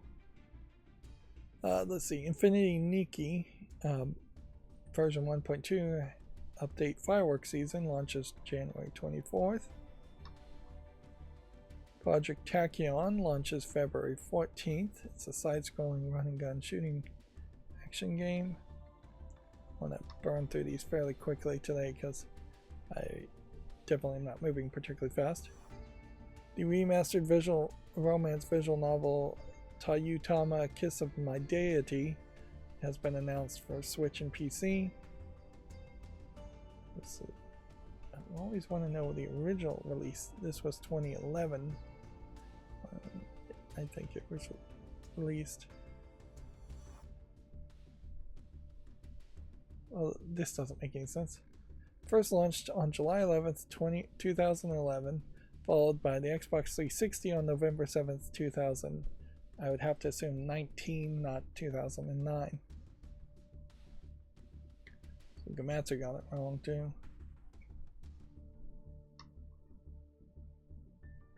Let's see, Infinity Nikki version 1.2 update Fireworks Season launches January 24th. Project Tachyon launches February 14th. It's a side-scrolling run-and-gun shooting action game. I want to burn through these fairly quickly today because I definitely am not moving particularly fast. The remastered visual romance visual novel Tayutama Kiss of My Deity has been announced for Switch and PC. I always want to know the original release. This was 2011. I think it was released. Well, this doesn't make any sense. First launched on July 11th, 2011, followed by the Xbox 360 on November 7th, 2000. I would have to assume 19, not 2009. So Gematsu got it wrong too.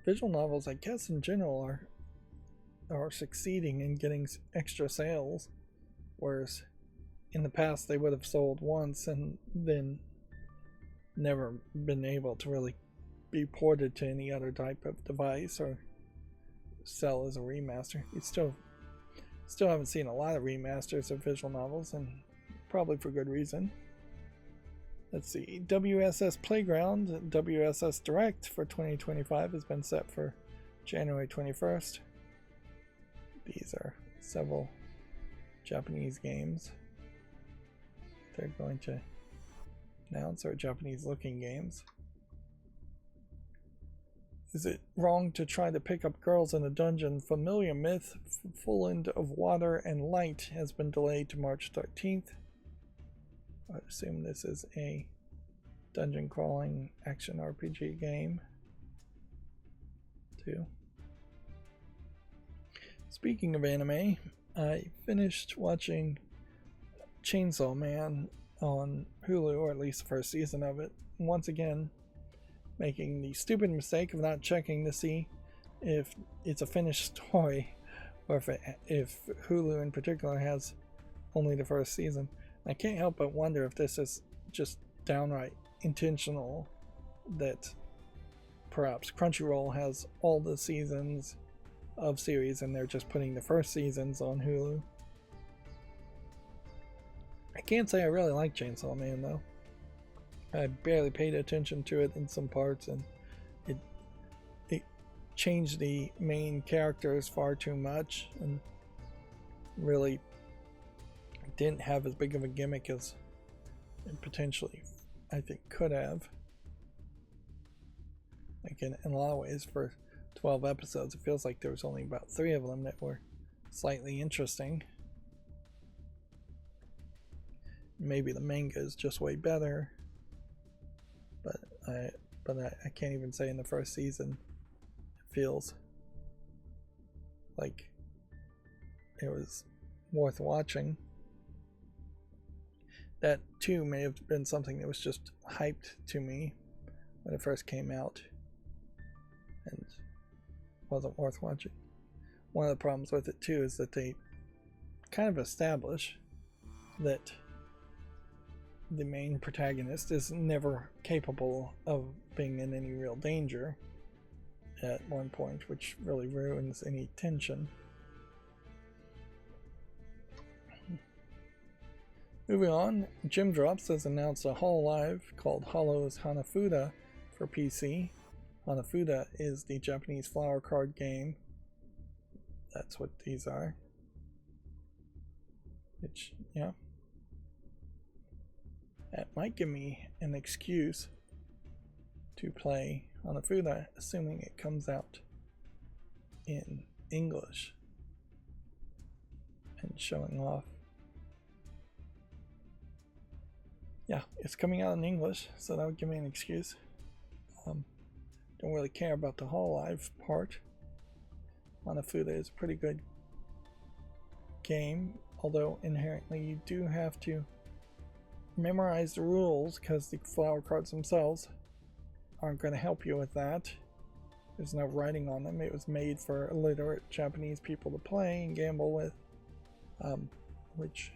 Visual novels, I guess in general, are are succeeding in getting extra sales, whereas in the past they would have sold once and then never been able to really be ported to any other type of device or sell as a remaster. You still haven't seen a lot of remasters of visual novels, and probably for good reason. Let's see, WSS Playground, WSS Direct for 2025 has been set for January 21st. These are several Japanese games they're going to announce, or Japanese looking games. Is it wrong to try to pick up girls in a dungeon? Familiar myth, Full End of Water and Light has been delayed to March 13th. I assume this is a dungeon crawling action RPG game too. Speaking of anime, I finished watching Chainsaw Man on Hulu, or at least the first season of it. Once again, making the stupid mistake of not checking to see if it's a finished story, or if Hulu in particular has only the first season. I can't help but wonder if this is just downright intentional, that perhaps Crunchyroll has all the seasons of series and they're just putting the first seasons on Hulu. I can't say I really like Chainsaw Man though. I barely paid attention to it in some parts, and it changed the main characters far too much and really didn't have as big of a gimmick as it potentially, I think, could have. Like in a lot of ways, for 12 episodes, it feels like there was only about 3 of them that were slightly interesting. Maybe the manga is just way better, but I can't even say in the first season it feels like it was worth watching. That too may have been something that was just hyped to me when it first came out and wasn't worth watching. One of the problems with it too is that they kind of establish that the main protagonist is never capable of being in any real danger at one point, which really ruins any tension. Moving on, Jim Drops has announced a Hololive called Hollow's Hanafuda for PC. Hanafuda is the Japanese flower card game. That's what these are. Which, yeah. That might give me an excuse to play Hanafuda, assuming it comes out in English and showing off. Yeah, it's coming out in English, so that would give me an excuse. Don't really care about the Hololive part. Hanafuda is a pretty good game, although inherently you do have to memorize the rules because the flower cards themselves aren't going to help you with that. There's no writing on them. It was made for illiterate Japanese people to play and gamble with, which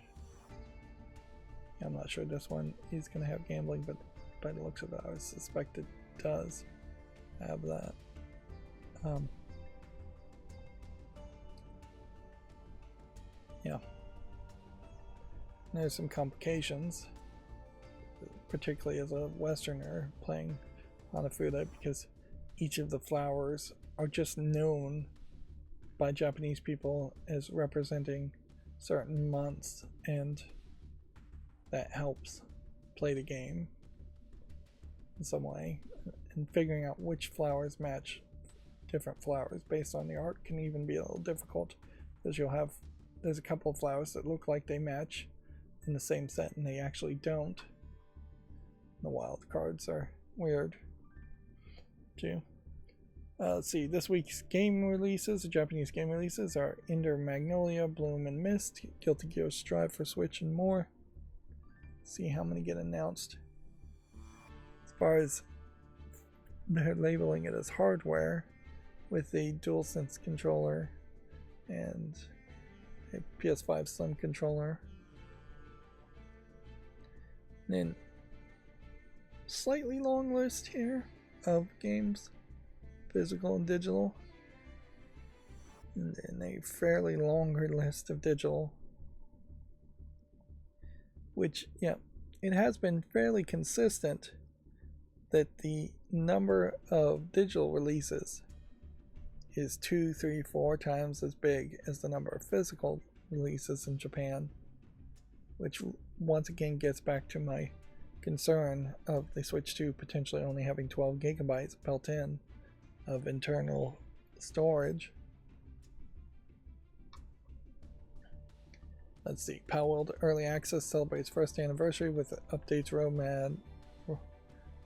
I'm not sure this one is going to have gambling, but by the looks of it, I suspect it does have that. Yeah. There's some complications, particularly as a Westerner playing Hanafuda, because each of the flowers are just known by Japanese people as representing certain months, and that helps play the game in some way. And figuring out which flowers match different flowers based on the art can even be a little difficult, because there's a couple of flowers that look like they match in the same set and they actually don't. The wild cards are weird too. Let's see, this week's game releases, the Japanese game releases, are Ender Magnolia, Bloom and Mist, Guilty Gear Strive for Switch, and more. See how many get announced. As far as they're labeling it as hardware with the DualSense controller and a PS5 Slim controller. And then slightly long list here of games, physical and digital. And then a fairly longer list of digital. Which, yeah, it has been fairly consistent that the number of digital releases is 2, 3, 4 times as big as the number of physical releases in Japan, which once again gets back to my concern of the Switch 2 potentially only having 12 gigabytes built in of internal storage. Let's see, Palworld Early Access celebrates first anniversary with updates,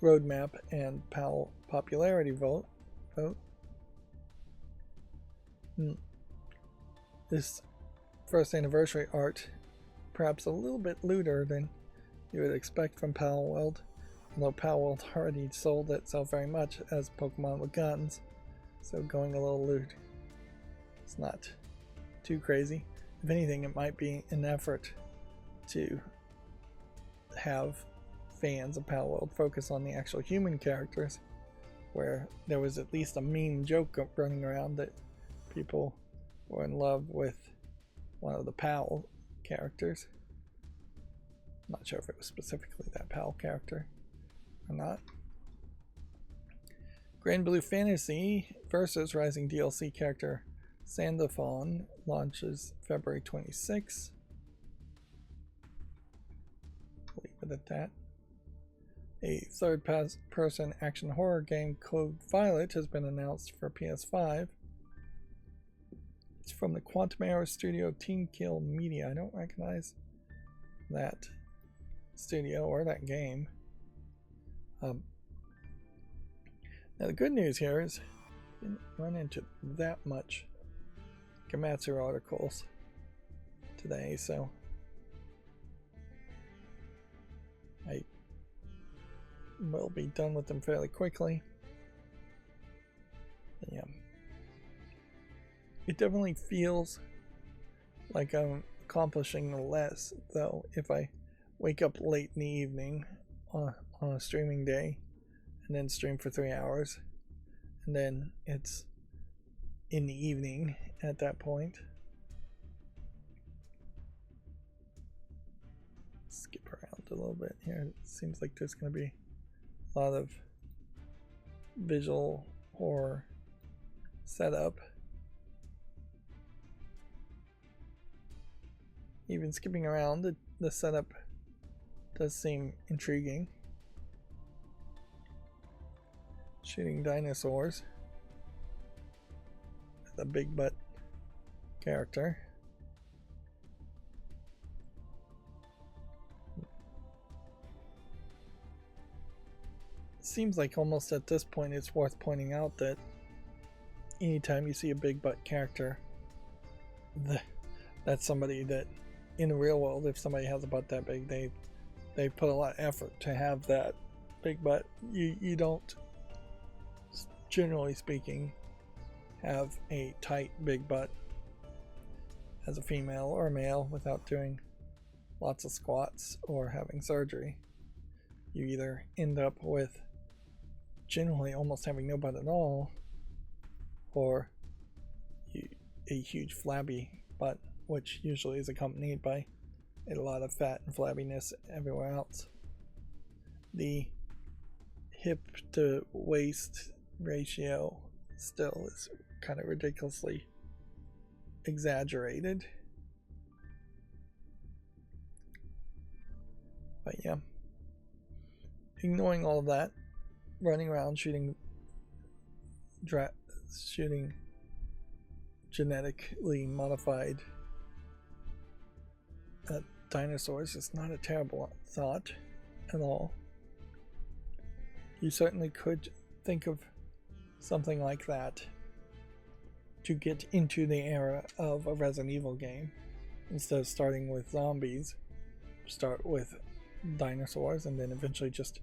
roadmap, and PAL popularity vote. This first anniversary art, perhaps a little bit looter than you would expect from Palworld, although Palworld already sold itself very much as Pokemon with guns, so going a little lewd, it's not too crazy. If anything, it might be an effort to have fans of Palworld focus on the actual human characters, where there was at least a meme joke running around that people were in love with one of the PAL characters. I'm not sure if it was specifically that PAL character or not. Grand Blue Fantasy versus Rising DLC character Sandaphon launches February 26. Leave it at that. A third-person action horror game, Code Violet, has been announced for PS5. It's from the Quantum Error studio Team Kill Media. I don't recognize that studio or that game. Now the good news here is I didn't run into that much Gamatsu articles today, so I will be done with them fairly quickly. Yeah. It definitely feels like I'm accomplishing less, though, if I wake up late in the evening on a streaming day and then stream for 3 hours, and then it's in the evening at that point. Skip around a little bit here. It seems like there's going to be a lot of visual horror setup. Even skipping around, the setup does seem intriguing. Shooting dinosaurs. The big butt character. Seems like almost at this point it's worth pointing out that anytime you see a big butt character, that's somebody that in the real world, if somebody has a butt that big, they put a lot of effort to have that big butt. You don't, generally speaking, have a tight big butt as a female or male without doing lots of squats or having surgery. You either end up with generally almost having no butt at all, or a huge flabby butt, which usually is accompanied by a lot of fat and flabbiness everywhere else. The hip to waist ratio still is kind of ridiculously exaggerated. But yeah, ignoring all of that, running around shooting genetically modified dinosaurs is not a terrible thought at all. You certainly could think of something like that to get into the era of a Resident Evil game. Instead of starting with zombies, start with dinosaurs and then eventually just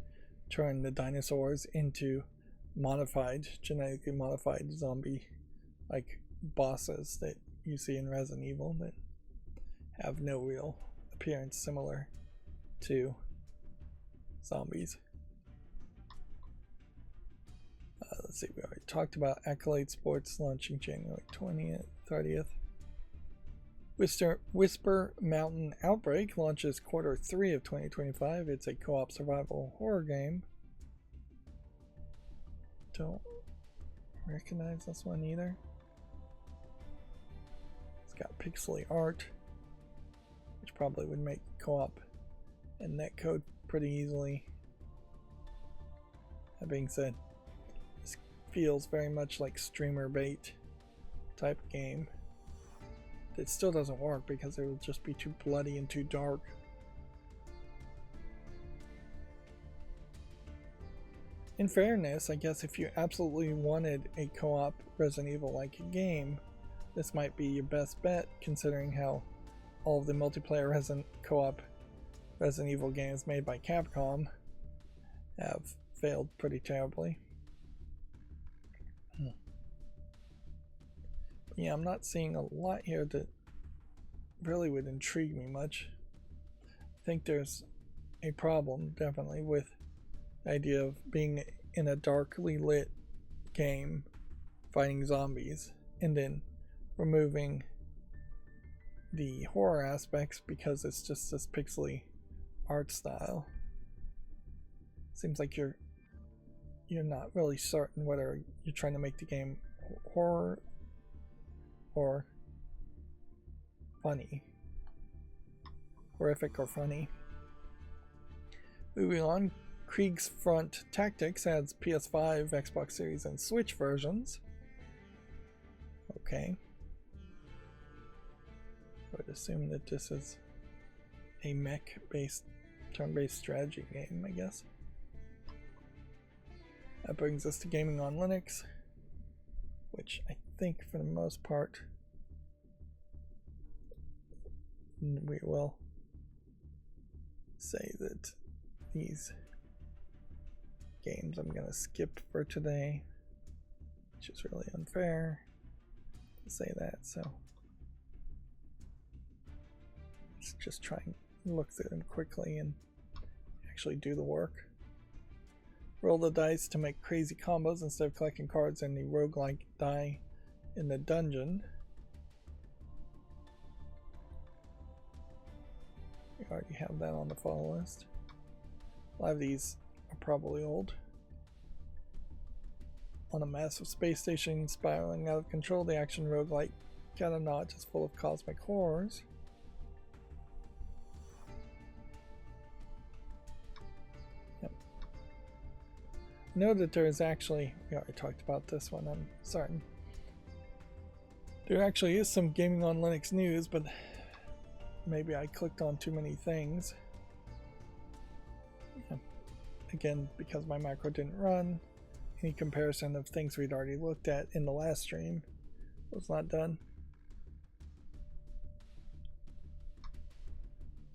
turn the dinosaurs into genetically modified zombie like bosses that you see in Resident Evil that have no real appearance similar to zombies. Let's see, we already talked about Accolade Sports launching January 20th, 30th. Whisper Mountain Outbreak launches Q3 of 2025. It's a co-op survival horror game. Don't recognize this one either. It's got pixely art, which probably would make co-op and netcode pretty easily. That being said, this feels very much like streamer bait type game. It still doesn't work because it would just be too bloody and too dark. In fairness, I guess if you absolutely wanted a co-op Resident Evil-like game, this might be your best bet, considering how all of the multiplayer co-op Resident Evil games made by Capcom have failed pretty terribly. Yeah, I'm not seeing a lot here that really would intrigue me much. I think there's a problem, definitely, with the idea of being in a darkly lit game fighting zombies and then removing the horror aspects because it's just this pixely art style. Seems like you're not really certain whether you're trying to make the game horror or funny. Horrific or funny. Moving on, Krieg's Front Tactics adds PS5, Xbox Series, and Switch versions. Okay. I would assume that this is a mech-based, turn-based strategy game, I guess. That brings us to gaming on Linux, which I think for the most part we will say that these games I'm going to skip for today, which is really unfair to say that, so let's just try and look through them quickly and actually do the work. Roll the dice to make crazy combos instead of collecting cards in the roguelike die in the dungeon. We already have that on the follow list. A lot of these are probably old. On a massive space station spiraling out of control, the action roguelike Cat and Notch is full of cosmic horrors. Know that there is actually, we already talked about this one, I'm certain. There actually is some gaming on Linux news, but maybe I clicked on too many things. Yeah. Again, because my macro didn't run, any comparison of things we'd already looked at in the last stream was not done.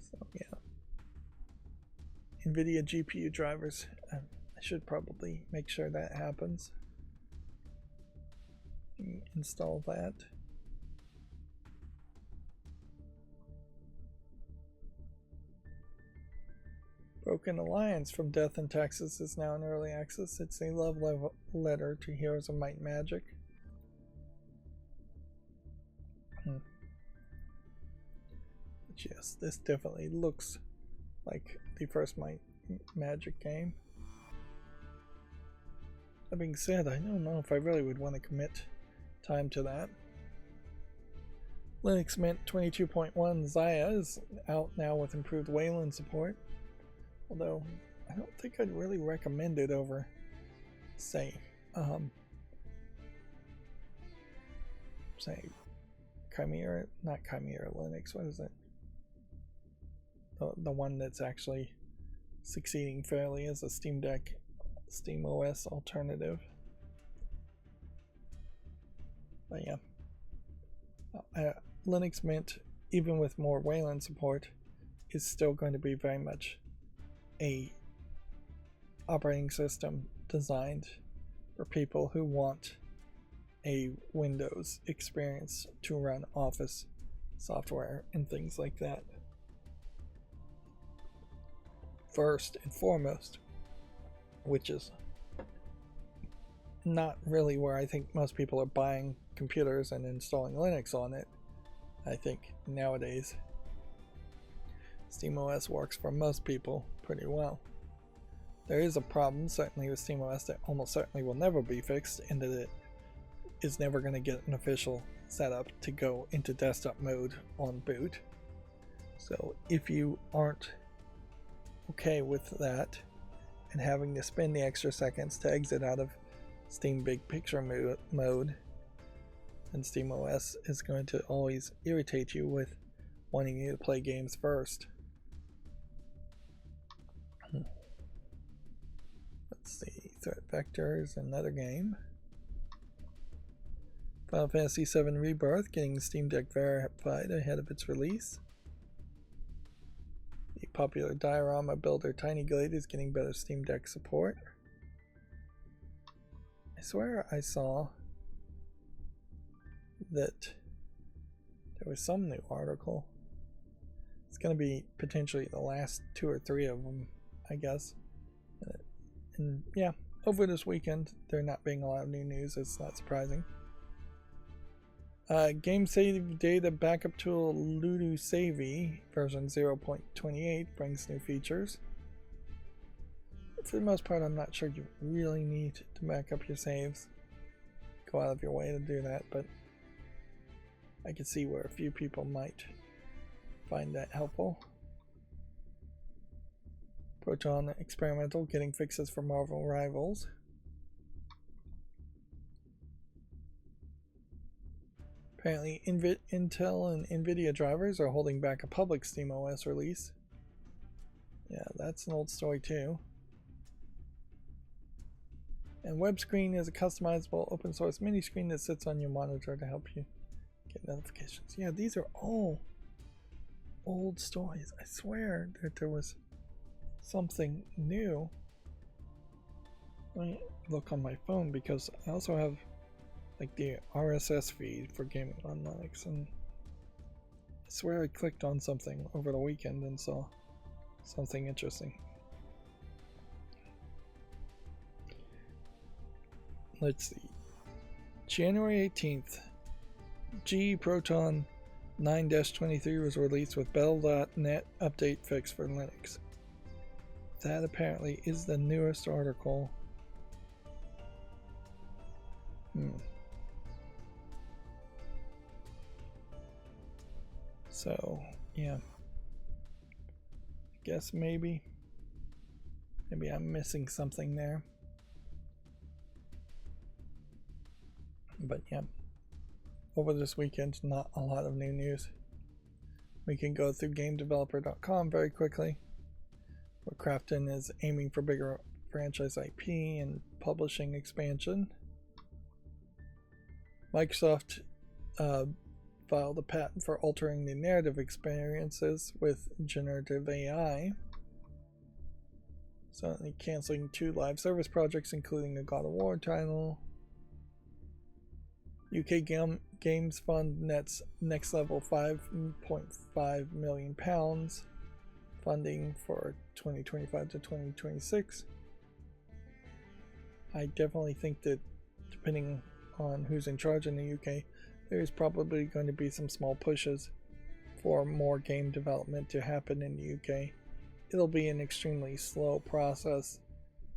So yeah. NVIDIA GPU drivers. I should probably make sure that happens. Install that. Broken Alliance from Death in Texas is now in early access. It's a love letter to Heroes of Might and Magic. But yes, this definitely looks like the first Might Magic game. That being said, I don't know if I really would want to commit time to that. Linux Mint 22.1 Xayah is out now with improved Wayland support. Although, I don't think I'd really recommend it over, say Chimera, not Chimera Linux, what is it? The one that's actually succeeding fairly as a Steam Deck Steam OS alternative. But yeah, Linux Mint, even with more Wayland support, is still going to be very much a operating system designed for people who want a Windows experience to run Office software and things like that. First and foremost, which is not really where I think most people are buying computers and installing Linux on it. I think nowadays SteamOS works for most people pretty well. There is a problem certainly with SteamOS that almost certainly will never be fixed, and that it is never going to get an official setup to go into desktop mode on boot. So if you aren't okay with that and having to spend the extra seconds to exit out of Steam Big Picture mode, then SteamOS is going to always irritate you with wanting you to play games first. Let's see, Threat Vector is another game. Final Fantasy VII Rebirth getting Steam Deck verified ahead of its release. The popular diorama builder TinyGlade is getting better Steam Deck support. I swear I saw that there was some new article. It's going to be potentially the last 2 or 3 of them, I guess. And yeah, over this weekend, there not being a lot of new news, it's not surprising. Game save data backup tool Ludo Savvy version 0.28 brings new features. For the most part, I'm not sure you really need to back up your saves. Go out of your way to do that, but I can see where a few people might find that helpful. Proton Experimental getting fixes for Marvel Rivals. Apparently, Intel and NVIDIA drivers are holding back a public SteamOS release. Yeah, that's an old story too. And WebScreen is a customizable open source mini screen that sits on your monitor to help you get notifications. Yeah, these are all old stories. I swear that there was something new. Let me look on my phone because I also have like the RSS feed for gaming on Linux, and I swear I clicked on something over the weekend and saw something interesting. Let's see. January 18th, GE Proton 9-23 was released with Bell.net update fix for Linux. That apparently is the newest article. So, yeah. I guess maybe I'm missing something there. But yeah, over this weekend, not a lot of new news. We can go through GameDeveloper.com very quickly, where Crafton is aiming for bigger franchise IP and publishing expansion. Microsoft filed a patent for altering the narrative experiences with generative AI. Suddenly canceling 2 live service projects, including the God of War title. UK Games Fund nets next level £5.5 million funding for 2025 to 2026. I definitely think that depending on who's in charge in the UK, there is probably going to be some small pushes for more game development to happen in the UK. It'll be an extremely slow process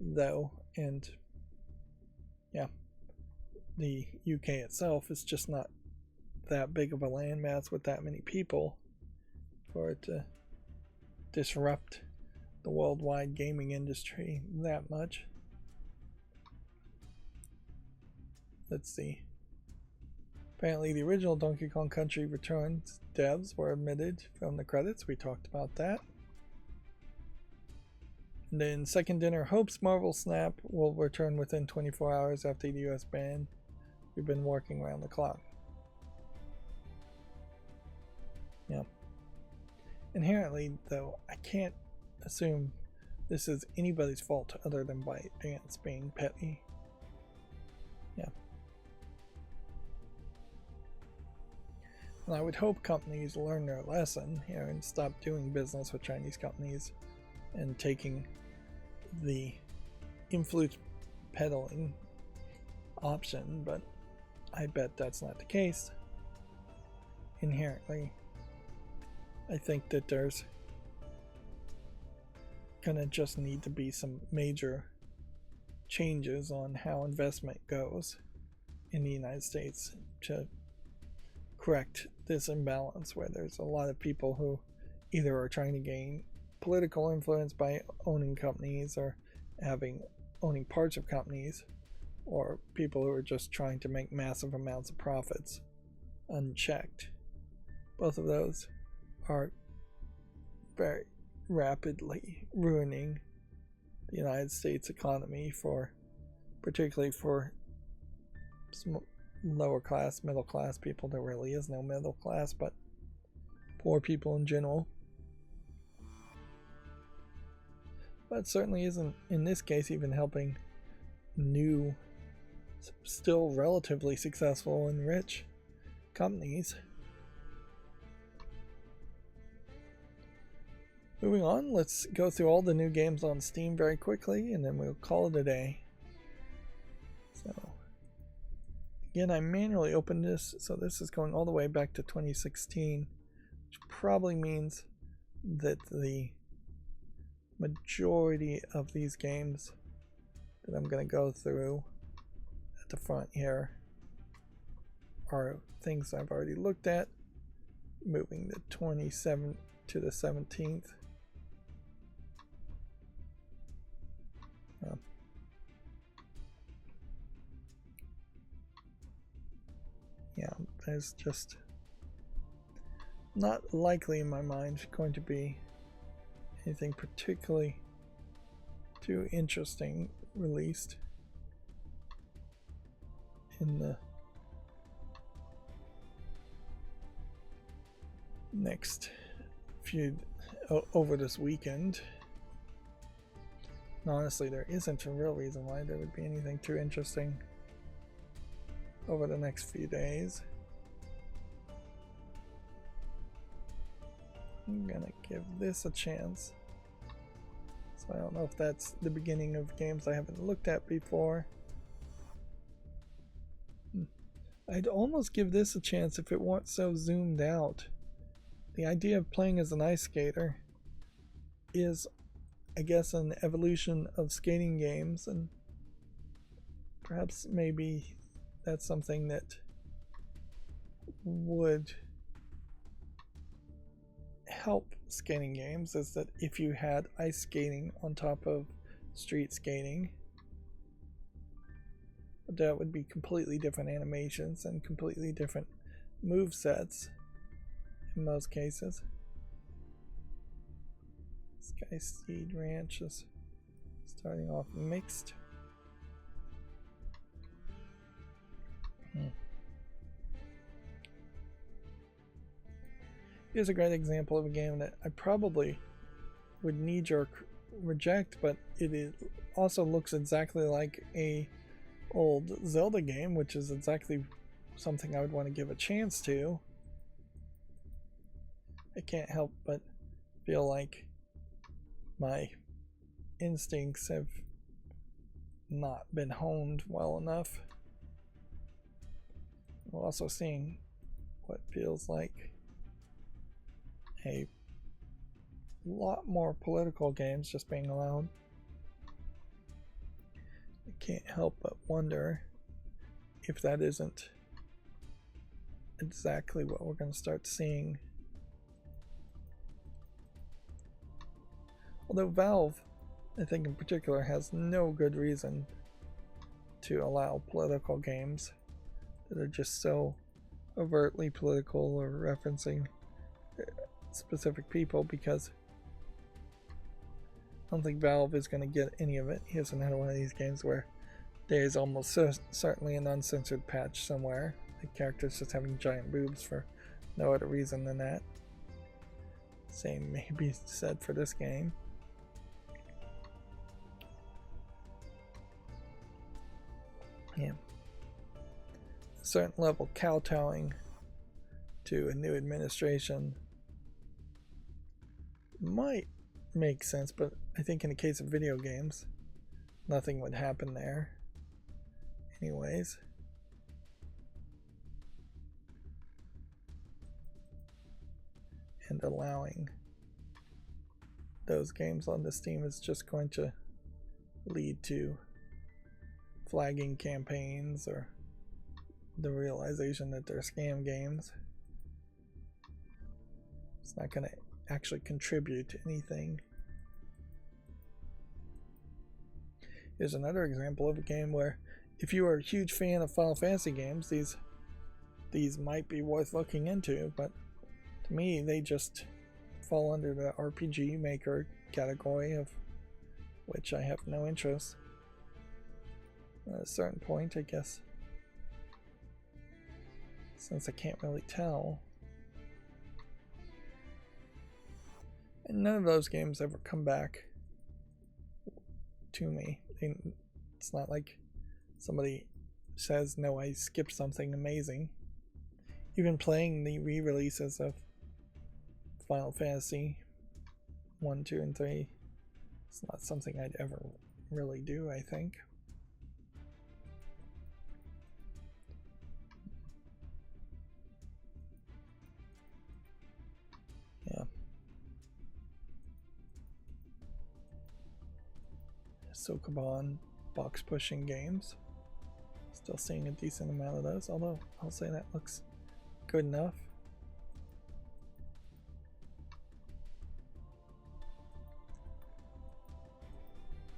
though, and yeah, the UK itself is just not that big of a landmass with that many people for it to disrupt the worldwide gaming industry that much. Let's see. Apparently the original Donkey Kong Country Returns devs were omitted from the credits. We talked about that. And then Second Dinner hopes Marvel Snap will return within 24 hours after the US ban. We've been working around the clock. Yeah. Inherently, though, I can't assume this is anybody's fault other than ByteDance being petty. Yeah. And I would hope companies learn their lesson here and stop doing business with Chinese companies and taking the influence peddling option, but I bet that's not the case. Inherently, I think that there's gonna just need to be some major changes on how investment goes in the United States to correct this imbalance where there's a lot of people who either are trying to gain political influence by owning companies or owning parts of companies, or people who are just trying to make massive amounts of profits unchecked. Both of those are very rapidly ruining the United States economy, particularly for lower class, middle class people. There really is no middle class, but poor people in general. But certainly isn't, in this case, even helping new, still relatively successful and rich companies. Moving on, let's go through all the new games on Steam very quickly, and then we'll call it a day. So, again, I manually opened this, so this is going all the way back to 2016, which probably means that the majority of these games that I'm going to go through at the front here are things I've already looked at, moving the 27th to the 17th. Yeah, there's just not likely in my mind going to be anything particularly too interesting released in the next few over this weekend. And honestly, there isn't a real reason why there would be anything too interesting over the next few days. I'm gonna give this a chance. So I don't know if that's the beginning of games I haven't looked at before. I'd almost give this a chance if it weren't so zoomed out. The idea of playing as an ice skater is, I guess, an evolution of skating games, and perhaps maybe that's something that would help skating games, is that if you had ice skating on top of street skating, that would be completely different animations and completely different move sets in most cases. Sky Seed Ranch is starting off mixed. Here's a great example of a game that I probably would knee-jerk reject, but it also looks exactly like a old Zelda game, which is exactly something I would want to give a chance to. I can't help but feel like my instincts have not been honed well enough. We're also seeing what feels like a lot more political games just being allowed. I can't help but wonder if that isn't exactly what we're going to start seeing. Although Valve, I think in particular, has no good reason to allow political games that are just so overtly political or referencing specific people, because I don't think Valve is going to get any of it. Here's another one of these games where there is almost certainly an uncensored patch somewhere. The character's just having giant boobs for no other reason than that. Same may be said for this game. Yeah. A certain level kowtowing to a new administration might make sense, but I think in the case of video games, nothing would happen there anyways. And allowing those games on the Steam is just going to lead to flagging campaigns or the realization that they're scam games. It's not going to actually contribute to anything. Here's another example of a game where if you are a huge fan of Final Fantasy games, these might be worth looking into, but to me they just fall under the RPG maker category, of which I have no interest. At a certain point, I guess, since I can't really tell. And none of those games ever come back to me. It's not like somebody says, no, I skipped something amazing. Even playing the re-releases of Final Fantasy 1, 2, and 3, it's not something I'd ever really do, I think. Yeah. Sokoban box pushing games. Still seeing a decent amount of those, although I'll say that looks good enough.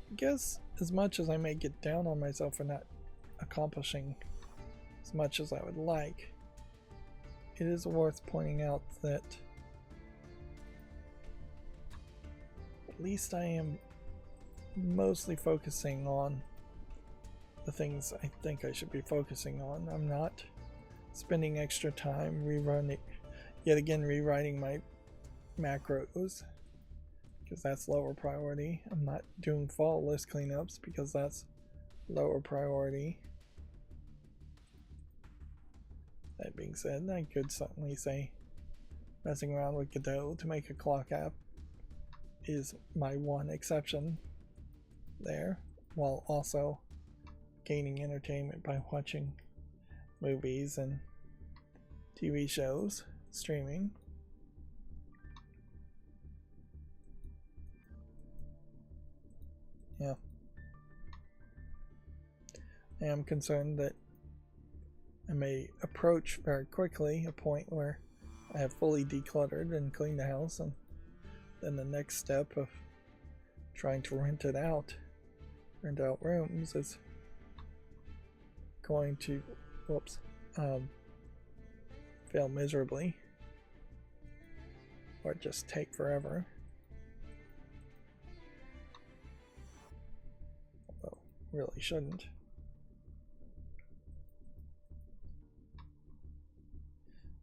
I guess as much as I may get down on myself for not accomplishing as much as I would like, it is worth pointing out that at least I am mostly focusing on the things I think I should be focusing on. I'm not spending extra time rewriting my macros, because that's lower priority. I'm not doing fall list cleanups because that's lower priority. That being said, I could certainly say messing around with Godot to make a clock app is my one exception there, while also gaining entertainment by watching movies and TV shows, streaming. Yeah. I am concerned that I may approach very quickly a point where I have fully decluttered and cleaned the house, and then the next step of trying to rent out rooms is going to fail miserably, or just take forever. Although really shouldn't.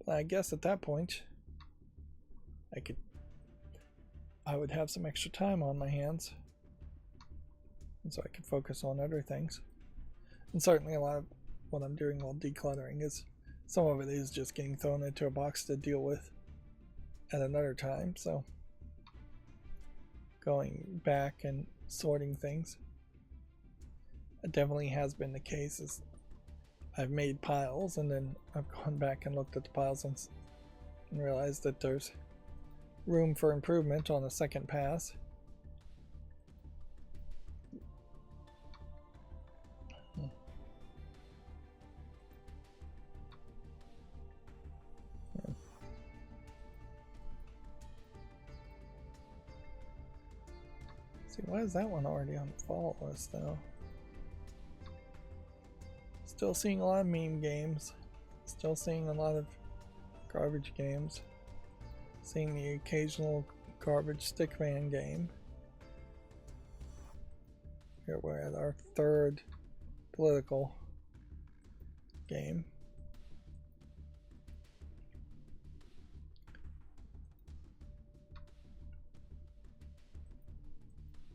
But I guess at that point I would have some extra time on my hands, and so I could focus on other things. And certainly a lot of what I'm doing while decluttering is, some of it is just getting thrown into a box to deal with at another time, so going back and sorting things. It definitely has been the case, is I've made piles and then I've gone back and looked at the piles and realized that there's room for improvement on a second pass. See, why is that one already on the fall list though? Still seeing a lot of meme games. Still seeing a lot of garbage games. Seeing the occasional garbage stickman game. Here we're at our third political game.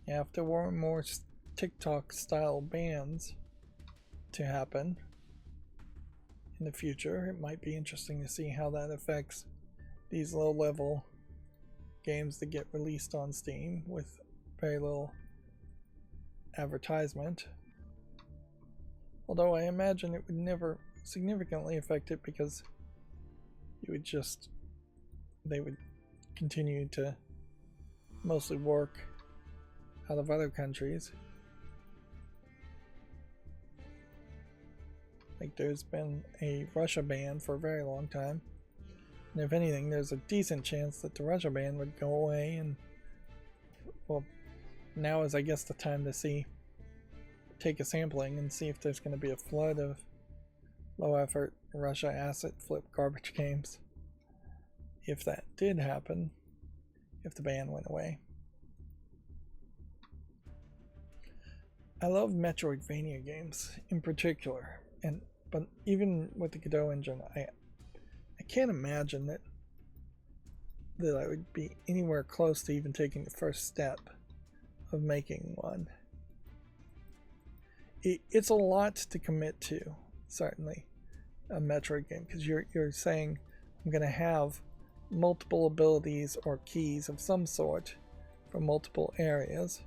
If there were more TikTok style bans to happen in the future. It might be interesting to see how that affects these low-level games that get released on Steam with very little advertisement. Although I imagine it would never significantly affect it because they would continue to mostly work out of other countries. Like, there's been a Russia ban for a very long time, and if anything, there's a decent chance that the Russia ban would go away. And well, now is, I guess, the time to take a sampling and see if there's going to be a flood of low effort Russia asset flip garbage games. If that did happen, if the ban went away. I love Metroidvania games in particular, but even with the Godot engine, I can't imagine that I would be anywhere close to even taking the first step of making one. It's a lot to commit to, certainly, a Metroid game, because you're saying I'm going to have multiple abilities or keys of some sort for multiple areas.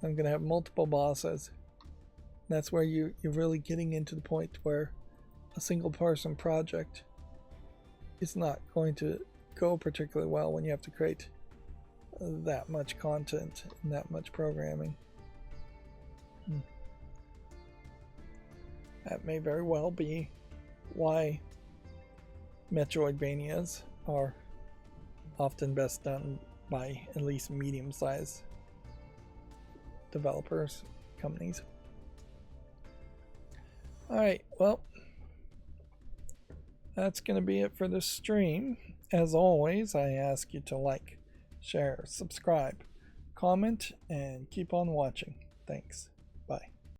I'm going to have multiple bosses. That's where you're really getting into the point where a single person project is not going to go particularly well when you have to create that much content and that much programming. That may very well be why Metroidvanias are often best done by at least medium-sized developers, companies. Alright, well, that's going to be it for this stream. As always, I ask you to like, share, subscribe, comment, and keep on watching. Thanks. Bye.